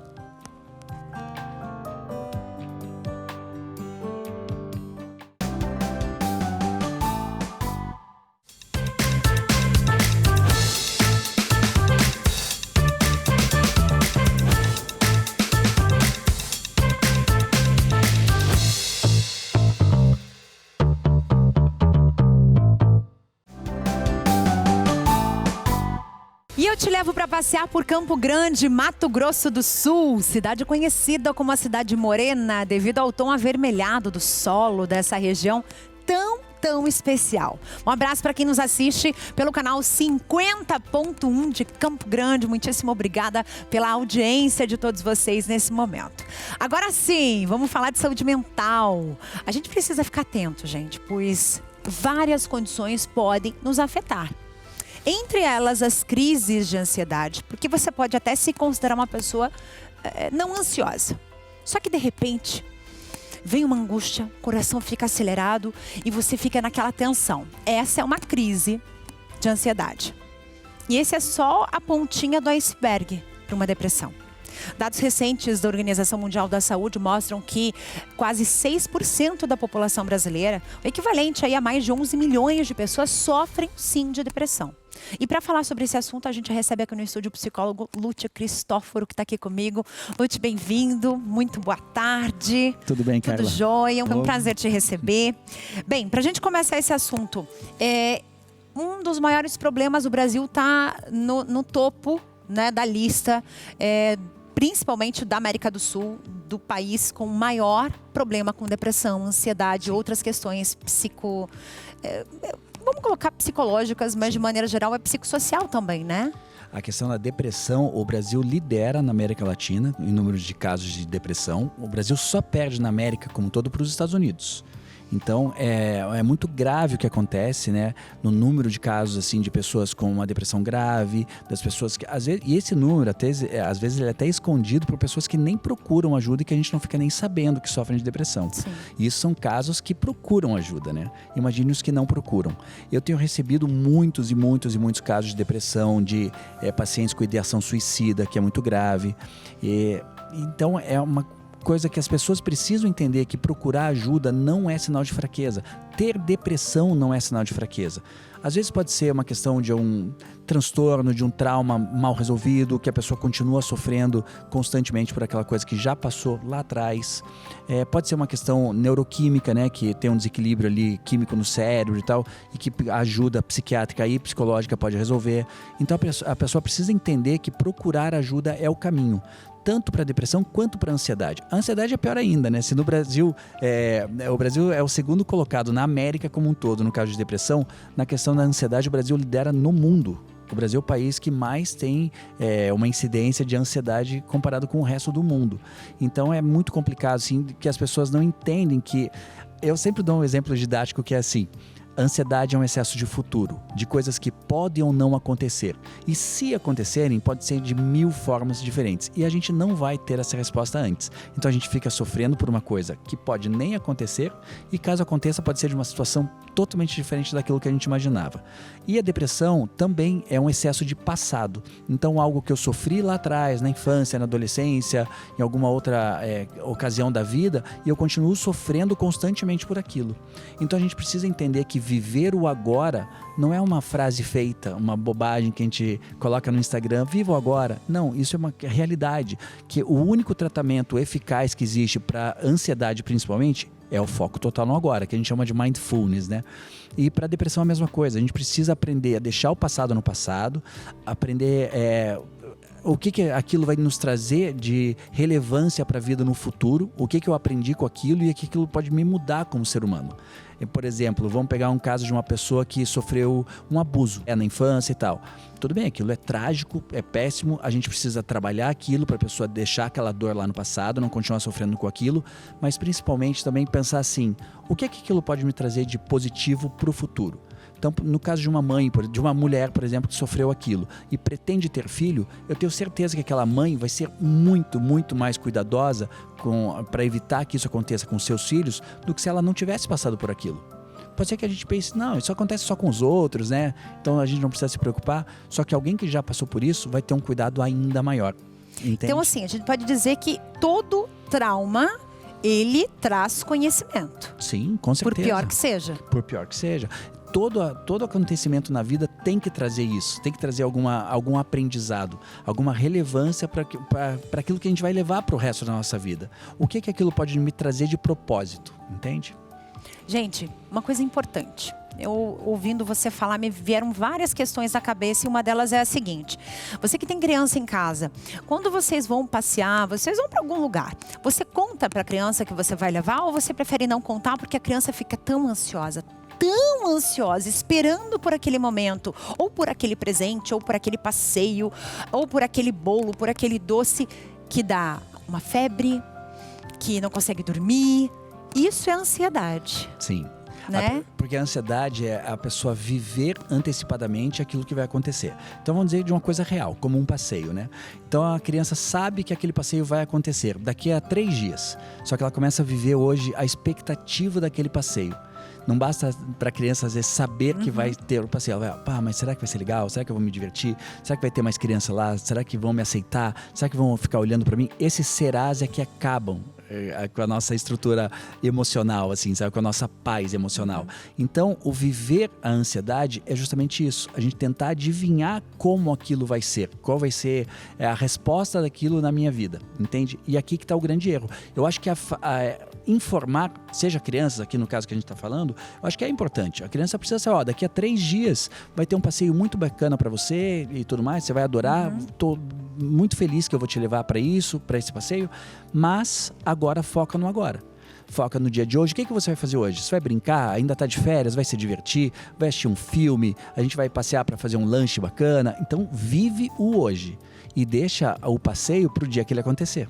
S1: E eu te levo para passear por Campo Grande, Mato Grosso do Sul, cidade conhecida como a cidade morena devido ao tom avermelhado do solo dessa região tão especial. Um abraço para quem nos assiste pelo canal 50.1 de Campo Grande. Muitíssimo obrigada pela audiência de todos vocês nesse momento. Agora sim, vamos falar de saúde mental. A gente precisa ficar atento, gente, pois várias condições podem nos afetar. Entre elas, as crises de ansiedade, porque você pode até se considerar uma pessoa não ansiosa. Só que, de repente, vem uma angústia, o coração fica acelerado e você fica naquela tensão. Essa é uma crise de ansiedade. E esse é só a pontinha do iceberg para uma depressão. Dados recentes da Organização Mundial da Saúde mostram que quase 6% da população brasileira, o equivalente aí a mais de 11 milhões de pessoas, sofrem sim de depressão. E para falar sobre esse assunto, a gente recebe aqui no estúdio o psicólogo Lúcio Cristóforo, que está aqui comigo. Lúcio, bem-vindo, muito boa tarde.
S9: Tudo bem, Carla?
S1: Tudo jóia, é um prazer te receber. Bem, para a gente começar esse assunto, um dos maiores problemas, o Brasil está no topo, né, da lista, principalmente da América do Sul, do país com maior problema com depressão, ansiedade, outras questões vamos colocar psicológicas, mas de maneira geral é psicossocial também, né?
S9: A questão da depressão, o Brasil lidera na América Latina em número de casos de depressão. O Brasil só perde na América como um todo para os Estados Unidos. Então, é muito grave o que acontece, né? No número de casos, assim, de pessoas com uma depressão grave, das pessoas que, às vezes, e esse número, às vezes, ele é até escondido por pessoas que nem procuram ajuda e que a gente não fica nem sabendo que sofrem de depressão. Sim. E isso são casos que procuram ajuda, né? Imagine os que não procuram. Eu tenho recebido muitos casos de depressão, de pacientes com ideação suicida, que é muito grave. Então, é uma coisa que as pessoas precisam entender, que procurar ajuda não é sinal de fraqueza. Ter depressão não é sinal de fraqueza. Às vezes pode ser uma questão de um transtorno, de um trauma mal resolvido, que a pessoa continua sofrendo constantemente por aquela coisa que já passou lá atrás. Pode ser uma questão neuroquímica, né, que tem um desequilíbrio ali químico no cérebro e tal, e que a ajuda psiquiátrica e psicológica pode resolver. Então a pessoa precisa entender que procurar ajuda é o caminho, tanto para a depressão quanto para a ansiedade. A ansiedade é pior ainda, né? Se no Brasil, o Brasil é o segundo colocado na América como um todo, no caso de depressão, na questão da ansiedade, o Brasil lidera no mundo. O Brasil é o país que mais tem uma incidência de ansiedade comparado com o resto do mundo. Então é muito complicado, assim, que as pessoas não entendem que... Eu sempre dou um exemplo didático que é assim: a ansiedade é um excesso de futuro, de coisas que podem ou não acontecer. E se acontecerem, pode ser de 1000 formas diferentes. E a gente não vai ter essa resposta antes. Então a gente fica sofrendo por uma coisa que pode nem acontecer, e caso aconteça, pode ser de uma situação totalmente diferente daquilo que a gente imaginava. E a depressão também é um excesso de passado. Então algo que eu sofri lá atrás, na infância, na adolescência, em alguma outra ocasião da vida, e eu continuo sofrendo constantemente por aquilo. Então a gente precisa entender que viver o agora não é uma frase feita, uma bobagem que a gente coloca no Instagram, viva o agora. Não, isso é uma realidade, que o único tratamento eficaz que existe para ansiedade principalmente é o foco total no agora, que a gente chama de mindfulness, né? E para depressão é a mesma coisa, a gente precisa aprender a deixar o passado no passado, aprender o que aquilo vai nos trazer de relevância para a vida no futuro, o que eu aprendi com aquilo e o que aquilo pode me mudar como ser humano. Por exemplo, vamos pegar um caso de uma pessoa que sofreu um abuso na infância e tal. Tudo bem, aquilo é trágico, é péssimo, a gente precisa trabalhar aquilo para a pessoa deixar aquela dor lá no passado, não continuar sofrendo com aquilo, mas principalmente também pensar assim, o que aquilo pode me trazer de positivo para o futuro? Então, no caso de uma mãe, de uma mulher, por exemplo, que sofreu aquilo e pretende ter filho, eu tenho certeza que aquela mãe vai ser muito, muito mais cuidadosa para evitar que isso aconteça com seus filhos do que se ela não tivesse passado por aquilo. Pode ser que a gente pense, não, isso acontece só com os outros, né? Então a gente não precisa se preocupar. Só que alguém que já passou por isso vai ter um cuidado ainda maior. Entende?
S1: Então, assim, a gente pode dizer que todo trauma, ele traz conhecimento.
S9: Sim, com certeza.
S1: Por pior que seja.
S9: Por pior que seja. Todo acontecimento na vida tem que trazer isso, tem que trazer algum aprendizado, alguma relevância para aquilo que a gente vai levar para o resto da nossa vida. O que aquilo pode me trazer de propósito, entende?
S1: Gente, uma coisa importante. Eu, ouvindo você falar, me vieram várias questões à cabeça e uma delas é a seguinte. Você que tem criança em casa, quando vocês vão passear, vocês vão para algum lugar, você conta para a criança que você vai levar ou você prefere não contar porque a criança fica tão ansiosa, esperando por aquele momento, ou por aquele presente, ou por aquele passeio, ou por aquele bolo, por aquele doce que dá uma febre, que não consegue dormir? Isso é ansiedade.
S9: Sim.
S1: né?
S9: Porque a ansiedade é a pessoa viver antecipadamente aquilo que vai acontecer. Então vamos dizer de uma coisa real, como um passeio, né? Então a criança sabe que aquele passeio vai acontecer daqui a 3 dias. Só que ela começa a viver hoje a expectativa daquele passeio. Não basta para a criança, às vezes, saber que vai ter o passeio. Ela vai, mas será que vai ser legal? Será que eu vou me divertir? Será que vai ter mais criança lá? Será que vão me aceitar? Será que vão ficar olhando para mim? Esses serás é que acabam com a nossa estrutura emocional, assim, sabe? Com a nossa paz emocional. Então, o viver a ansiedade é justamente isso. A gente tentar adivinhar como aquilo vai ser. Qual vai ser a resposta daquilo na minha vida, entende? E aqui que está o grande erro. Eu acho que informar, seja crianças, aqui no caso que a gente está falando, eu acho que é importante. A criança precisa saber, daqui a 3 dias vai ter um passeio muito bacana para você e tudo mais, você vai adorar, tô muito feliz que eu vou te levar para isso, para esse passeio, mas agora foca no agora. Foca no dia de hoje. O que você vai fazer hoje? Você vai brincar? Ainda está de férias? Vai se divertir? Vai assistir um filme? A gente vai passear para fazer um lanche bacana? Então vive o hoje e deixa o passeio para o dia que ele acontecer.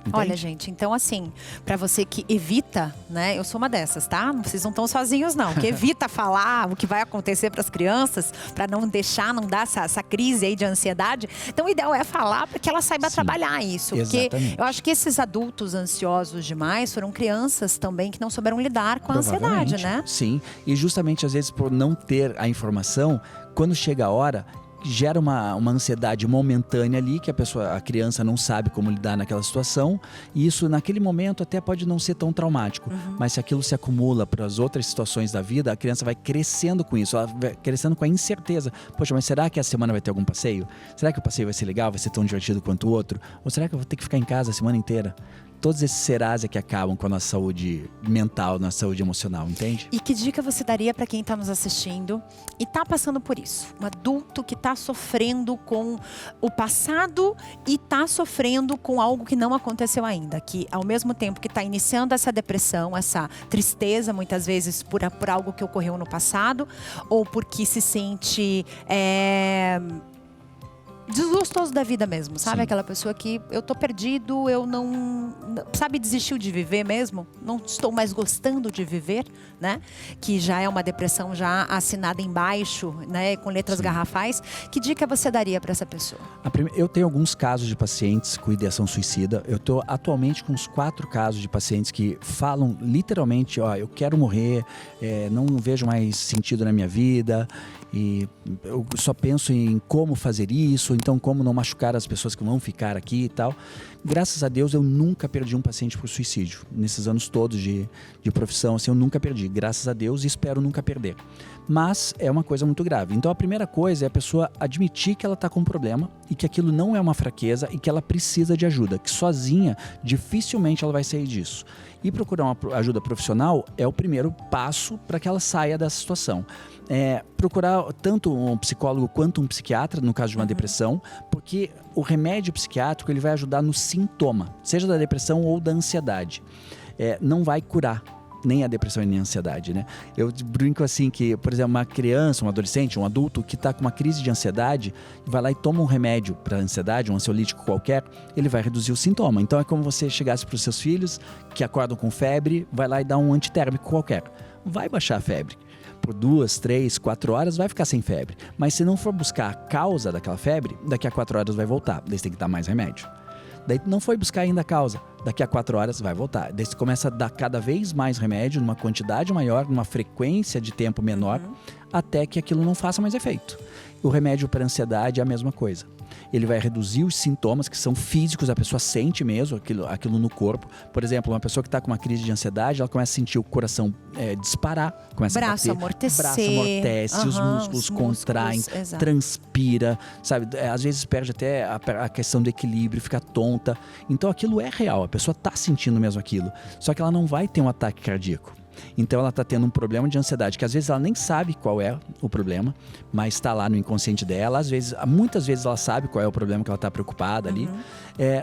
S9: Entende?
S1: Olha, gente, então assim, para você que evita, né? Eu sou uma dessas, tá? Vocês não estão sozinhos, não. Que evita falar o que vai acontecer para as crianças, para não dar essa crise aí de ansiedade. Então, o ideal é falar para que ela saiba trabalhar isso. Porque eu acho que esses adultos ansiosos demais foram crianças também que não souberam lidar com a ansiedade, né?
S9: Sim, e justamente às vezes por não ter a informação, quando chega a hora, gera uma ansiedade momentânea ali, que a criança não sabe como lidar naquela situação, e isso naquele momento até pode não ser tão traumático, mas se aquilo se acumula para as outras situações da vida, a criança vai crescendo com isso, ela vai crescendo com a incerteza. Poxa, mas será que essa semana vai ter algum passeio? Será que o passeio vai ser legal, vai ser tão divertido quanto o outro? Ou será que eu vou ter que ficar em casa a semana inteira? Todos esses serás é que acabam com a nossa saúde mental, nossa saúde emocional, entende?
S1: E que dica você daria para quem está nos assistindo e está passando por isso? Um adulto que está sofrendo com o passado e está sofrendo com algo que não aconteceu ainda. Que ao mesmo tempo que está iniciando essa depressão, essa tristeza, muitas vezes por algo que ocorreu no passado, ou porque se sente desgostoso da vida mesmo, sabe? Sim. Aquela pessoa que eu tô perdido, eu não... Sabe, desistiu de viver mesmo? Não estou mais gostando de viver, né? Que já é uma depressão já assinada embaixo, né? Com letras garrafais. Que dica você daria para essa pessoa?
S9: Eu tenho alguns casos de pacientes com ideação suicida. Eu tô atualmente com uns 4 casos de pacientes que falam literalmente, eu quero morrer, não vejo mais sentido na minha vida e eu só penso em como fazer isso, então como não machucar as pessoas que vão ficar aqui e tal. Graças a Deus eu nunca perdi um paciente por suicídio. Nesses anos todos de profissão, assim, eu nunca perdi. Graças a Deus e espero nunca perder. Mas é uma coisa muito grave. Então a primeira coisa é a pessoa admitir que ela está com um problema e que aquilo não é uma fraqueza e que ela precisa de ajuda, que sozinha dificilmente ela vai sair disso. E procurar uma ajuda profissional é o primeiro passo para que ela saia dessa situação. Procurar tanto um psicólogo quanto um psiquiatra, no caso de uma depressão, porque o remédio psiquiátrico ele vai ajudar no sintoma, seja da depressão ou da ansiedade. Não vai curar nem a depressão e nem a ansiedade, né? Eu brinco assim que, por exemplo, uma criança, um adolescente, um adulto que está com uma crise de ansiedade, vai lá e toma um remédio para ansiedade, um ansiolítico qualquer, ele vai reduzir o sintoma. Então é como você chegasse para os seus filhos que acordam com febre, vai lá e dá um antitérmico qualquer. Vai baixar a febre. Por 2, 3, 4 horas vai ficar sem febre. Mas se não for buscar a causa daquela febre, daqui a 4 horas vai voltar. Daí você tem que dar mais remédio. Daí não foi buscar ainda a causa. Daqui a 4 horas vai voltar. Daí você começa a dar cada vez mais remédio, numa quantidade maior, numa frequência de tempo menor, até que aquilo não faça mais efeito. O remédio para ansiedade é a mesma coisa. Ele vai reduzir os sintomas que são físicos, a pessoa sente mesmo aquilo no corpo. Por exemplo, uma pessoa que está com uma crise de ansiedade, ela começa a sentir o coração disparar, começa
S1: braço
S9: a bater,
S1: braço
S9: amortece, os músculos contraem, transpira, sabe? Às vezes perde até a questão do equilíbrio, fica tonta. Então aquilo é real, a pessoa está sentindo mesmo aquilo, só que ela não vai ter um ataque cardíaco. Então ela está tendo um problema de ansiedade, que às vezes ela nem sabe qual é o problema, mas está lá no inconsciente dela. Muitas vezes ela sabe qual é o problema que ela está preocupada ali,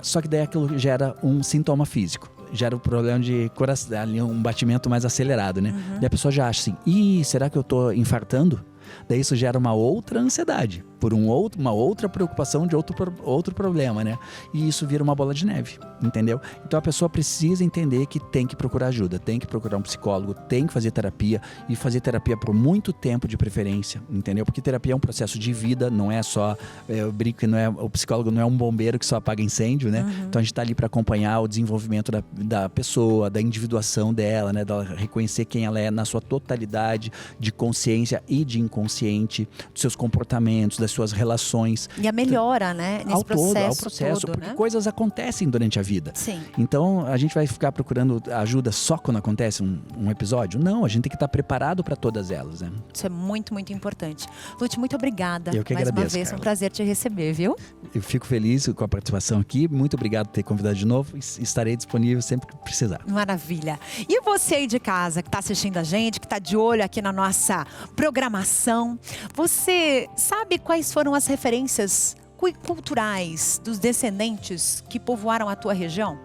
S9: só que daí aquilo gera um sintoma físico, gera um problema de coração, ali um batimento mais acelerado, né? Daí a pessoa já acha assim, será que eu estou infartando? Daí isso gera uma outra ansiedade. por uma outra preocupação de outro problema, né? E isso vira uma bola de neve, entendeu? Então a pessoa precisa entender que tem que procurar ajuda, tem que procurar um psicólogo, tem que fazer terapia e fazer terapia por muito tempo de preferência, entendeu? Porque terapia é um processo de vida, não é só, eu brinco que o psicólogo não é um bombeiro que só apaga incêndio, né? Então a gente está ali para acompanhar o desenvolvimento da pessoa, da individuação dela, né? Dela reconhecer quem ela é na sua totalidade de consciência e de inconsciente, dos seus comportamentos, das suas relações.
S1: E a melhora, né? Nesse
S9: processo,
S1: todo,
S9: porque
S1: né?
S9: coisas acontecem durante a vida.
S1: Sim.
S9: Então, a gente vai ficar procurando ajuda só quando acontece um episódio? Não, a gente tem que estar preparado para todas elas, né?
S1: Isso é muito, muito importante. Lute, muito obrigada.
S9: Eu que
S1: mais
S9: agradeço,
S1: uma vez,
S9: Carla.
S1: um prazer te receber, viu?
S9: Eu fico feliz com a participação aqui. Muito obrigado por ter convidado de novo. Estarei disponível sempre que precisar.
S1: Maravilha. E você aí de casa que está assistindo a gente, que está de olho aqui na nossa programação, você sabe quais foram as referências culturais dos descendentes que povoaram a tua região?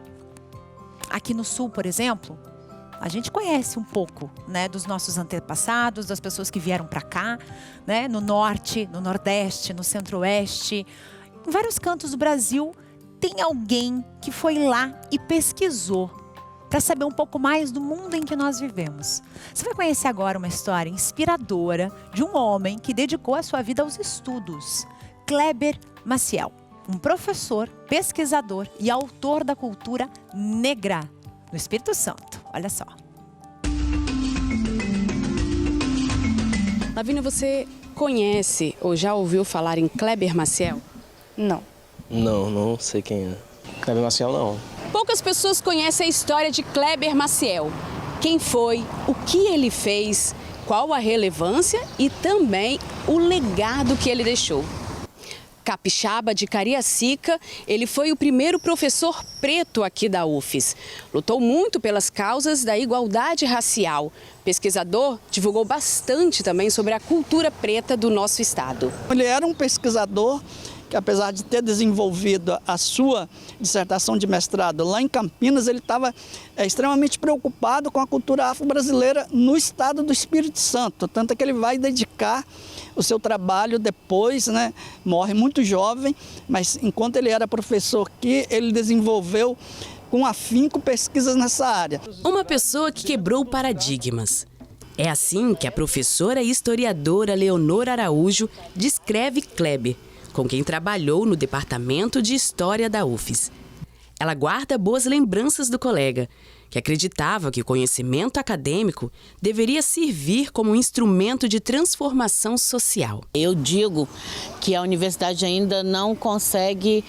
S1: Aqui no sul, por exemplo, a gente conhece um pouco, né, dos nossos antepassados, das pessoas que vieram para cá, né, no norte, no nordeste, no centro-oeste. Em vários cantos do Brasil tem alguém que foi lá e pesquisou para saber um pouco mais do mundo em que nós vivemos. Você vai conhecer agora uma história inspiradora de um homem que dedicou a sua vida aos estudos. Kleber Maciel, um professor, pesquisador e autor da cultura negra no Espírito Santo. Olha só.
S10: Lavínia, você conhece ou já ouviu falar em Kleber Maciel?
S14: Não. Não sei quem é. Kleber Maciel, não.
S10: Poucas pessoas conhecem a história de Kleber Maciel. Quem foi, o que ele fez, qual a relevância e também o legado que ele deixou. Capixaba de Cariacica, ele foi o primeiro professor preto aqui da UFES. Lutou muito pelas causas da igualdade racial. Pesquisador, divulgou bastante também sobre a cultura preta do nosso estado.
S15: Ele era um pesquisador que, apesar de ter desenvolvido a sua dissertação de mestrado lá em Campinas, ele estava extremamente preocupado com a cultura afro-brasileira no estado do Espírito Santo. Tanto é que ele vai dedicar o seu trabalho depois, né? Morre muito jovem, mas enquanto ele era professor aqui, ele desenvolveu com afinco pesquisas nessa área.
S10: Uma pessoa que quebrou paradigmas. É assim que a professora e historiadora Leonor Araújo descreve Kleber, com quem trabalhou no Departamento de História da UFES. Ela guarda boas lembranças do colega, que acreditava que o conhecimento acadêmico deveria servir como um instrumento de transformação social.
S17: Eu digo que a universidade ainda não consegue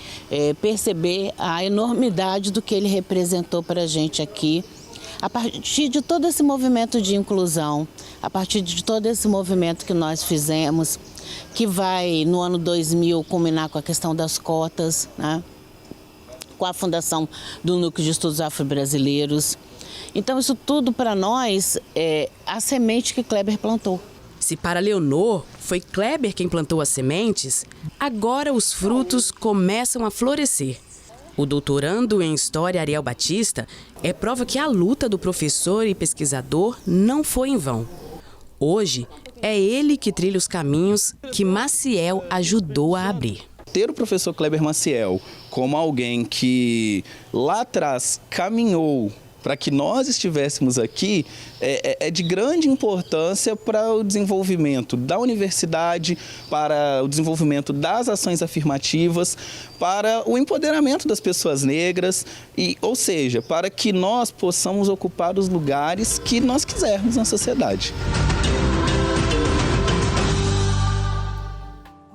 S17: perceber a enormidade do que ele representou para a gente aqui, a partir de todo esse movimento de inclusão, a partir de todo esse movimento que nós fizemos, que vai no ano 2000 culminar com a questão das cotas, né? Com a fundação do Núcleo de Estudos Afro-Brasileiros. Então isso tudo para nós é a semente que Kleber plantou.
S10: Se para Leonor foi Kleber quem plantou as sementes, agora os frutos começam a florescer. O doutorando em História Ariel Batista é prova que a luta do professor e pesquisador não foi em vão. Hoje, é ele que trilha os caminhos que Maciel ajudou a abrir.
S25: Ter o professor Kleber Maciel como alguém que lá atrás caminhou para que nós estivéssemos aqui é de grande importância para o desenvolvimento da universidade, para o desenvolvimento das ações afirmativas, para o empoderamento das pessoas negras, ou seja, para que nós possamos ocupar os lugares que nós quisermos na sociedade.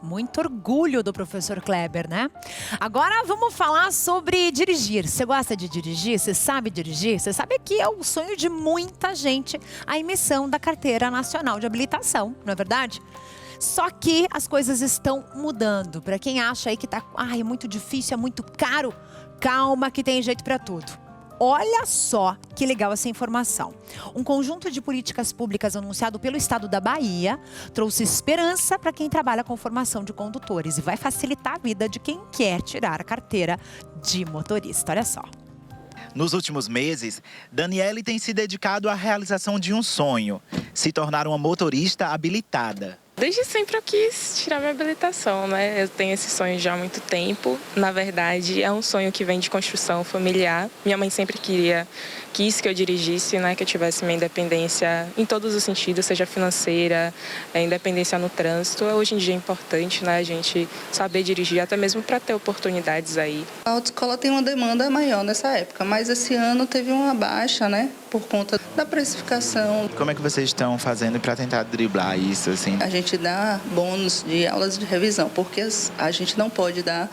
S1: Muito orgulho do professor Kleber, né? Agora vamos falar sobre dirigir. Você gosta de dirigir? Você sabe dirigir? Você sabe que é o sonho de muita gente a emissão da Carteira Nacional de Habilitação, não é verdade? Só que as coisas estão mudando. Para quem acha aí que é muito difícil, é muito caro, calma que tem jeito para tudo. Olha só que legal essa informação. Um conjunto de políticas públicas anunciado pelo estado da Bahia trouxe esperança para quem trabalha com formação de condutores e vai facilitar a vida de quem quer tirar a carteira de motorista. Olha só.
S26: Nos últimos meses, Daniele tem se dedicado à realização de um sonho: se tornar uma motorista habilitada.
S16: Desde sempre eu quis tirar minha habilitação, né? Eu tenho esse sonho já há muito tempo. Na verdade, é um sonho que vem de construção familiar. Minha mãe sempre quis que eu dirigisse, né? Que eu tivesse minha independência em todos os sentidos, seja financeira, independência no trânsito. Hoje em dia é importante, né? A gente saber dirigir, até mesmo para ter oportunidades aí.
S18: A autoescola tem uma demanda maior nessa época, mas esse ano teve uma baixa, né? Por conta da precificação.
S26: Como é que vocês estão fazendo para tentar driblar isso, assim?
S18: A gente dá bônus de aulas de revisão, porque a gente não pode dar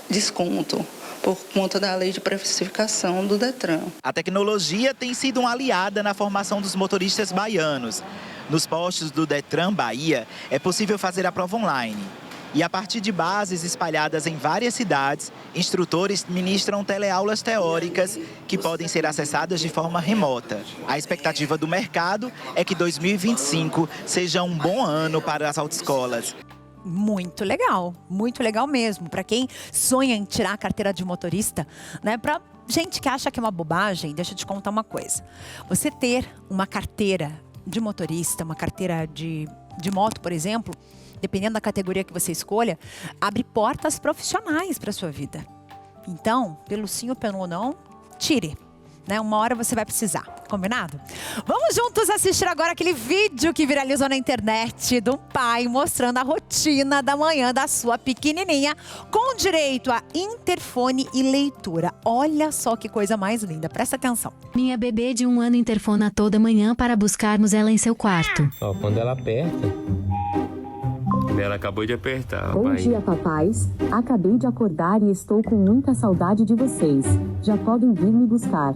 S18: desconto por conta da lei de precificação do Detran.
S26: A tecnologia tem sido uma aliada na formação dos motoristas baianos. Nos postos do Detran Bahia, é possível fazer a prova online. E a partir de bases espalhadas em várias cidades, instrutores ministram teleaulas teóricas que podem ser acessadas de forma remota. A expectativa do mercado é que 2025 seja um bom ano para as autoescolas.
S1: Muito legal mesmo. Para quem sonha em tirar a carteira de motorista, né? Para gente que acha que é uma bobagem, deixa eu te contar uma coisa. Você ter uma carteira de motorista, uma carteira de moto, por exemplo, dependendo da categoria que você escolha, abre portas profissionais para a sua vida. Então, pelo sim ou pelo não, tire. Né? Uma hora você vai precisar, combinado? Vamos juntos assistir agora aquele vídeo que viralizou na internet do pai mostrando a rotina da manhã da sua pequenininha com direito a interfone e leitura. Olha só que coisa mais linda, presta atenção.
S19: Minha bebê de 1 ano interfona toda manhã para buscarmos ela em seu quarto.
S21: Ó, quando ela aperta... Ela acabou de apertar.
S22: Bom dia, papais. Acabei de acordar e estou com muita saudade de vocês. Já podem vir me buscar.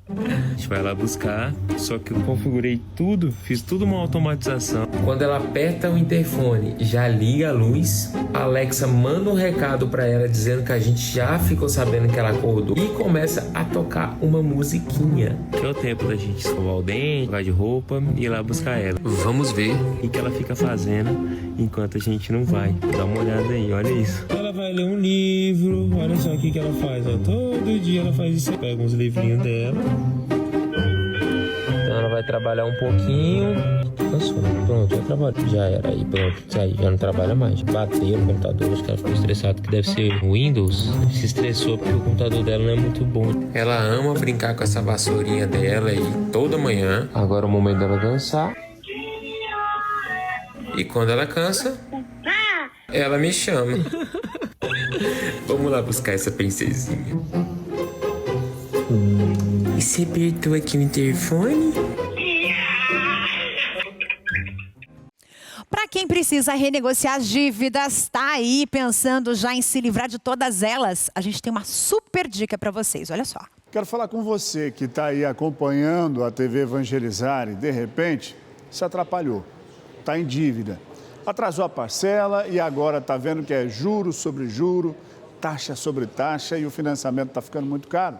S21: A gente vai lá buscar, só que eu configurei tudo, fiz tudo uma automatização. Quando ela aperta o interfone, já liga a luz, a Alexa manda um recado pra ela dizendo que a gente já ficou sabendo que ela acordou e começa a tocar uma musiquinha. Que é o tempo da gente escovar o dente, trocar de roupa e ir lá buscar ela. Vamos ver o que ela fica fazendo enquanto a gente não vai. Dá uma olhada aí, olha isso. Ela vai ler um livro, olha só o que ela faz, ó. Todo dia ela faz isso, pega uns livrinhos dela. Então ela vai trabalhar um pouquinho. Cansou. Pronto, já trabalhou. Já era aí, pronto. Já não trabalha mais. Bateu no computador, acho que ela ficou estressada, que deve ser o Windows. Se estressou porque o computador dela não é muito bom. Ela ama brincar com essa vassourinha dela aí toda manhã. Agora é o momento dela dançar. E quando ela cansa, ela me chama. Vamos lá buscar essa princesinha. Você apertou aqui o interfone?
S1: Para quem precisa renegociar as dívidas, tá aí pensando já em se livrar de todas elas, a gente tem uma super dica para vocês, olha só.
S23: Quero falar com você que está aí acompanhando a TV Evangelizar e de repente se atrapalhou, está em dívida, atrasou a parcela e agora está vendo que é juro sobre juro, taxa sobre taxa e o financiamento está ficando muito caro.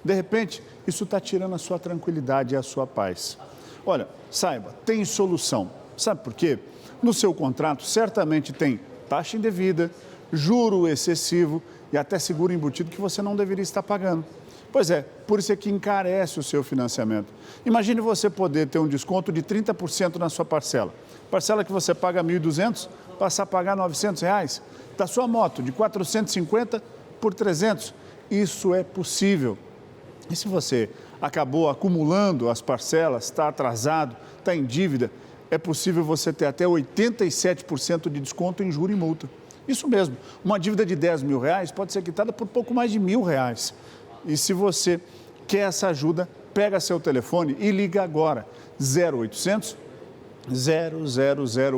S23: De repente, isso está tirando a sua tranquilidade e a sua paz. Olha, saiba, tem solução. Sabe por quê? No seu contrato certamente tem taxa indevida, juro excessivo e até seguro embutido que você não deveria estar pagando. Pois é, por isso é que encarece o seu financiamento. Imagine você poder ter um desconto de 30% na sua parcela. Parcela que você paga R$ 1.200, passar a pagar R$ 900. Da sua moto, de 450 por 300. Isso é possível. E se você acabou acumulando as parcelas, está atrasado, está em dívida, é possível você ter até 87% de desconto em juros e multa. Isso mesmo, uma dívida de R$ 10.000 pode ser quitada por pouco mais de R$ 1.000. E se você quer essa ajuda, pega seu telefone e liga agora, 0800 000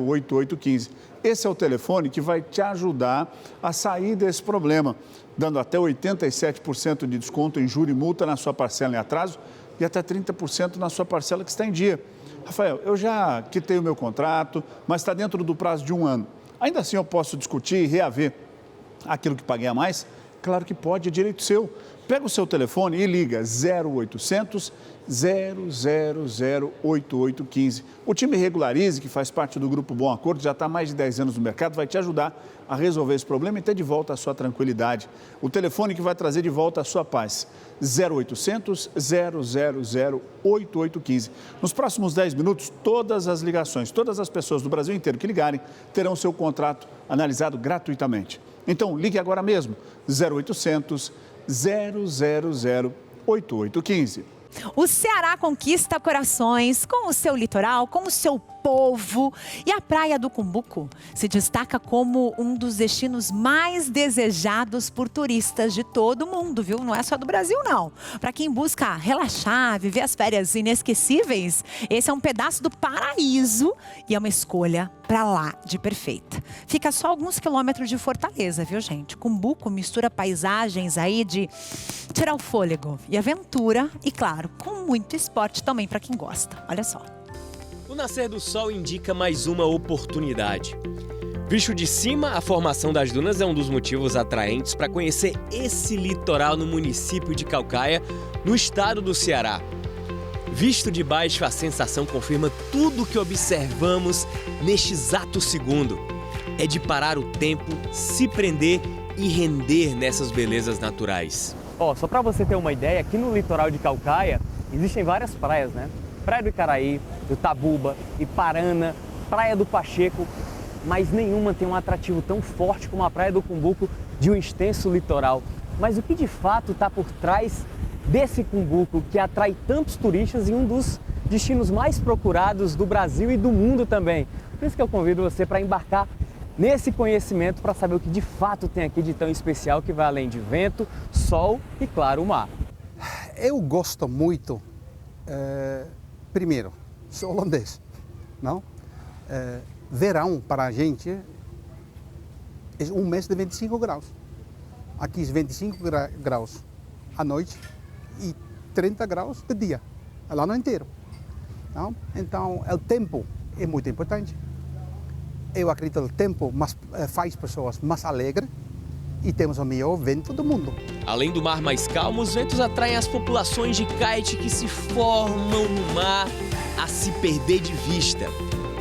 S23: 8815. Esse é o telefone que vai te ajudar a sair desse problema, dando até 87% de desconto em juros e multa na sua parcela em atraso e até 30% na sua parcela que está em dia. Rafael, eu já quitei o meu contrato, mas está dentro do prazo de 1 ano. Ainda assim eu posso discutir e reaver aquilo que paguei a mais? Claro que pode, é direito seu. Pega o seu telefone e liga 0800 000 8815. O time Regularize, que faz parte do Grupo Bom Acordo, já está há mais de 10 anos no mercado, vai te ajudar a resolver esse problema e ter de volta a sua tranquilidade. O telefone que vai trazer de volta a sua paz. 0800 000 8815. Nos próximos 10 minutos, todas as ligações, todas as pessoas do Brasil inteiro que ligarem, terão seu contrato analisado gratuitamente. Então, ligue agora mesmo, 0800 000 8815.
S1: O Ceará conquista corações com o seu litoral, com o seu povo. E a Praia do Cumbuco se destaca como um dos destinos mais desejados por turistas de todo o mundo, viu? Não é só do Brasil, não. Para quem busca relaxar, viver as férias inesquecíveis, esse é um pedaço do paraíso e é uma escolha para lá de perfeita. Fica só alguns quilômetros de Fortaleza, viu, gente? Cumbuco mistura paisagens aí de tirar o fôlego e aventura e, claro, com muito esporte também para quem gosta. Olha só.
S2: O nascer do sol indica mais uma oportunidade. Visto de cima, a formação das dunas é um dos motivos atraentes para conhecer esse litoral no município de Caucaia, no estado do Ceará. Visto de baixo, a sensação confirma tudo o que observamos neste exato segundo. É de parar o tempo, se prender e render nessas belezas naturais.
S3: Só para você ter uma ideia, aqui no litoral de Caucaia existem várias praias, né? Praia do Icaraí, do Tabuba, Iparana, Praia do Pacheco, mas nenhuma tem um atrativo tão forte como a Praia do Cumbuco de um extenso litoral. Mas o que de fato está por trás desse Cumbuco que atrai tantos turistas e um dos destinos mais procurados do Brasil e do mundo também? Por isso que eu convido você para embarcar nesse conhecimento para saber o que de fato tem aqui de tão especial que vai além de vento, sol e, claro, o mar.
S4: Eu gosto muito, primeiro, sou holandês, não? Verão para a gente é um mês de 25 graus. Aqui 25 graus à noite e 30 graus de dia, é lá no inteiro. Não? Então, o tempo é muito importante. Eu acredito que o tempo faz pessoas mais alegres e temos o melhor vento do mundo.
S2: Além do mar mais calmo, os ventos atraem as populações de kite que se formam no mar a se perder de vista.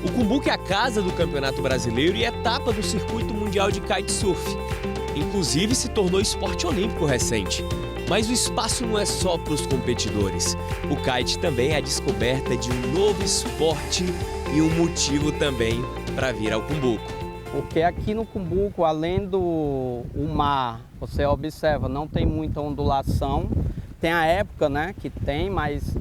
S2: O Cumbuco é a casa do Campeonato Brasileiro e etapa do Circuito Mundial de Kitesurf. Inclusive, se tornou esporte olímpico recente. Mas o espaço não é só para os competidores. O kite também é a descoberta de um novo esporte e um motivo também para vir ao Cumbuco.
S3: Porque aqui no Cumbuco, além do mar, você observa, não tem muita ondulação. Tem a época, né, que tem, mas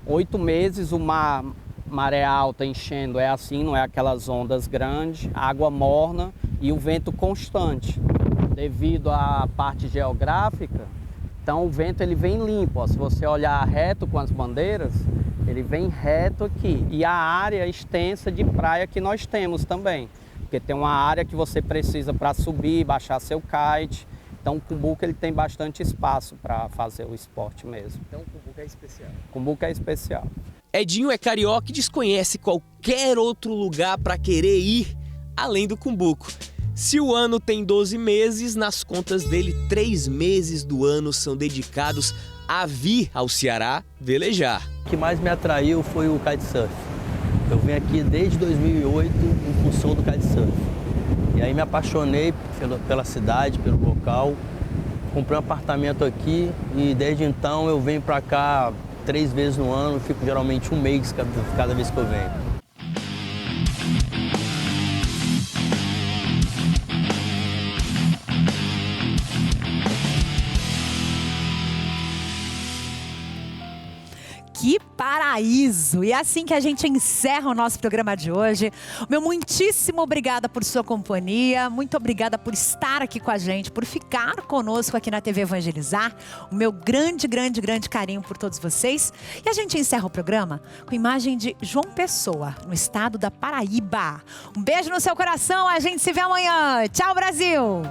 S3: 8 meses o mar, maré alta enchendo, é assim, não é aquelas ondas grandes, água morna e o vento constante. Devido à parte geográfica, então o vento ele vem limpo, ó. Se você olhar reto com as bandeiras, ele vem reto aqui. E a área extensa de praia que nós temos também. Porque tem uma área que você precisa para subir, baixar seu kite. Então o Cumbuco ele tem bastante espaço para fazer o esporte mesmo.
S2: Então o Cumbuco é especial.
S3: Cumbuco é especial.
S2: Edinho é carioca e desconhece qualquer outro lugar para querer ir além do Cumbuco. Se o ano tem 12 meses, nas contas dele, 3 meses do ano são dedicados a vir ao Ceará velejar.
S5: O que mais me atraiu foi o kitesurf. Eu vim aqui desde 2008 em função do kitesurf. E aí me apaixonei pela cidade, pelo local. Comprei um apartamento aqui e desde então eu venho para cá 3 vezes no ano. Fico geralmente um mês cada vez que eu venho.
S1: Que paraíso! E é assim que a gente encerra o nosso programa de hoje. Meu muitíssimo obrigada por sua companhia, muito obrigada por estar aqui com a gente, por ficar conosco aqui na TV Evangelizar. O meu grande carinho por todos vocês. E a gente encerra o programa com imagem de João Pessoa, no estado da Paraíba. Um beijo no seu coração, a gente se vê amanhã. Tchau, Brasil!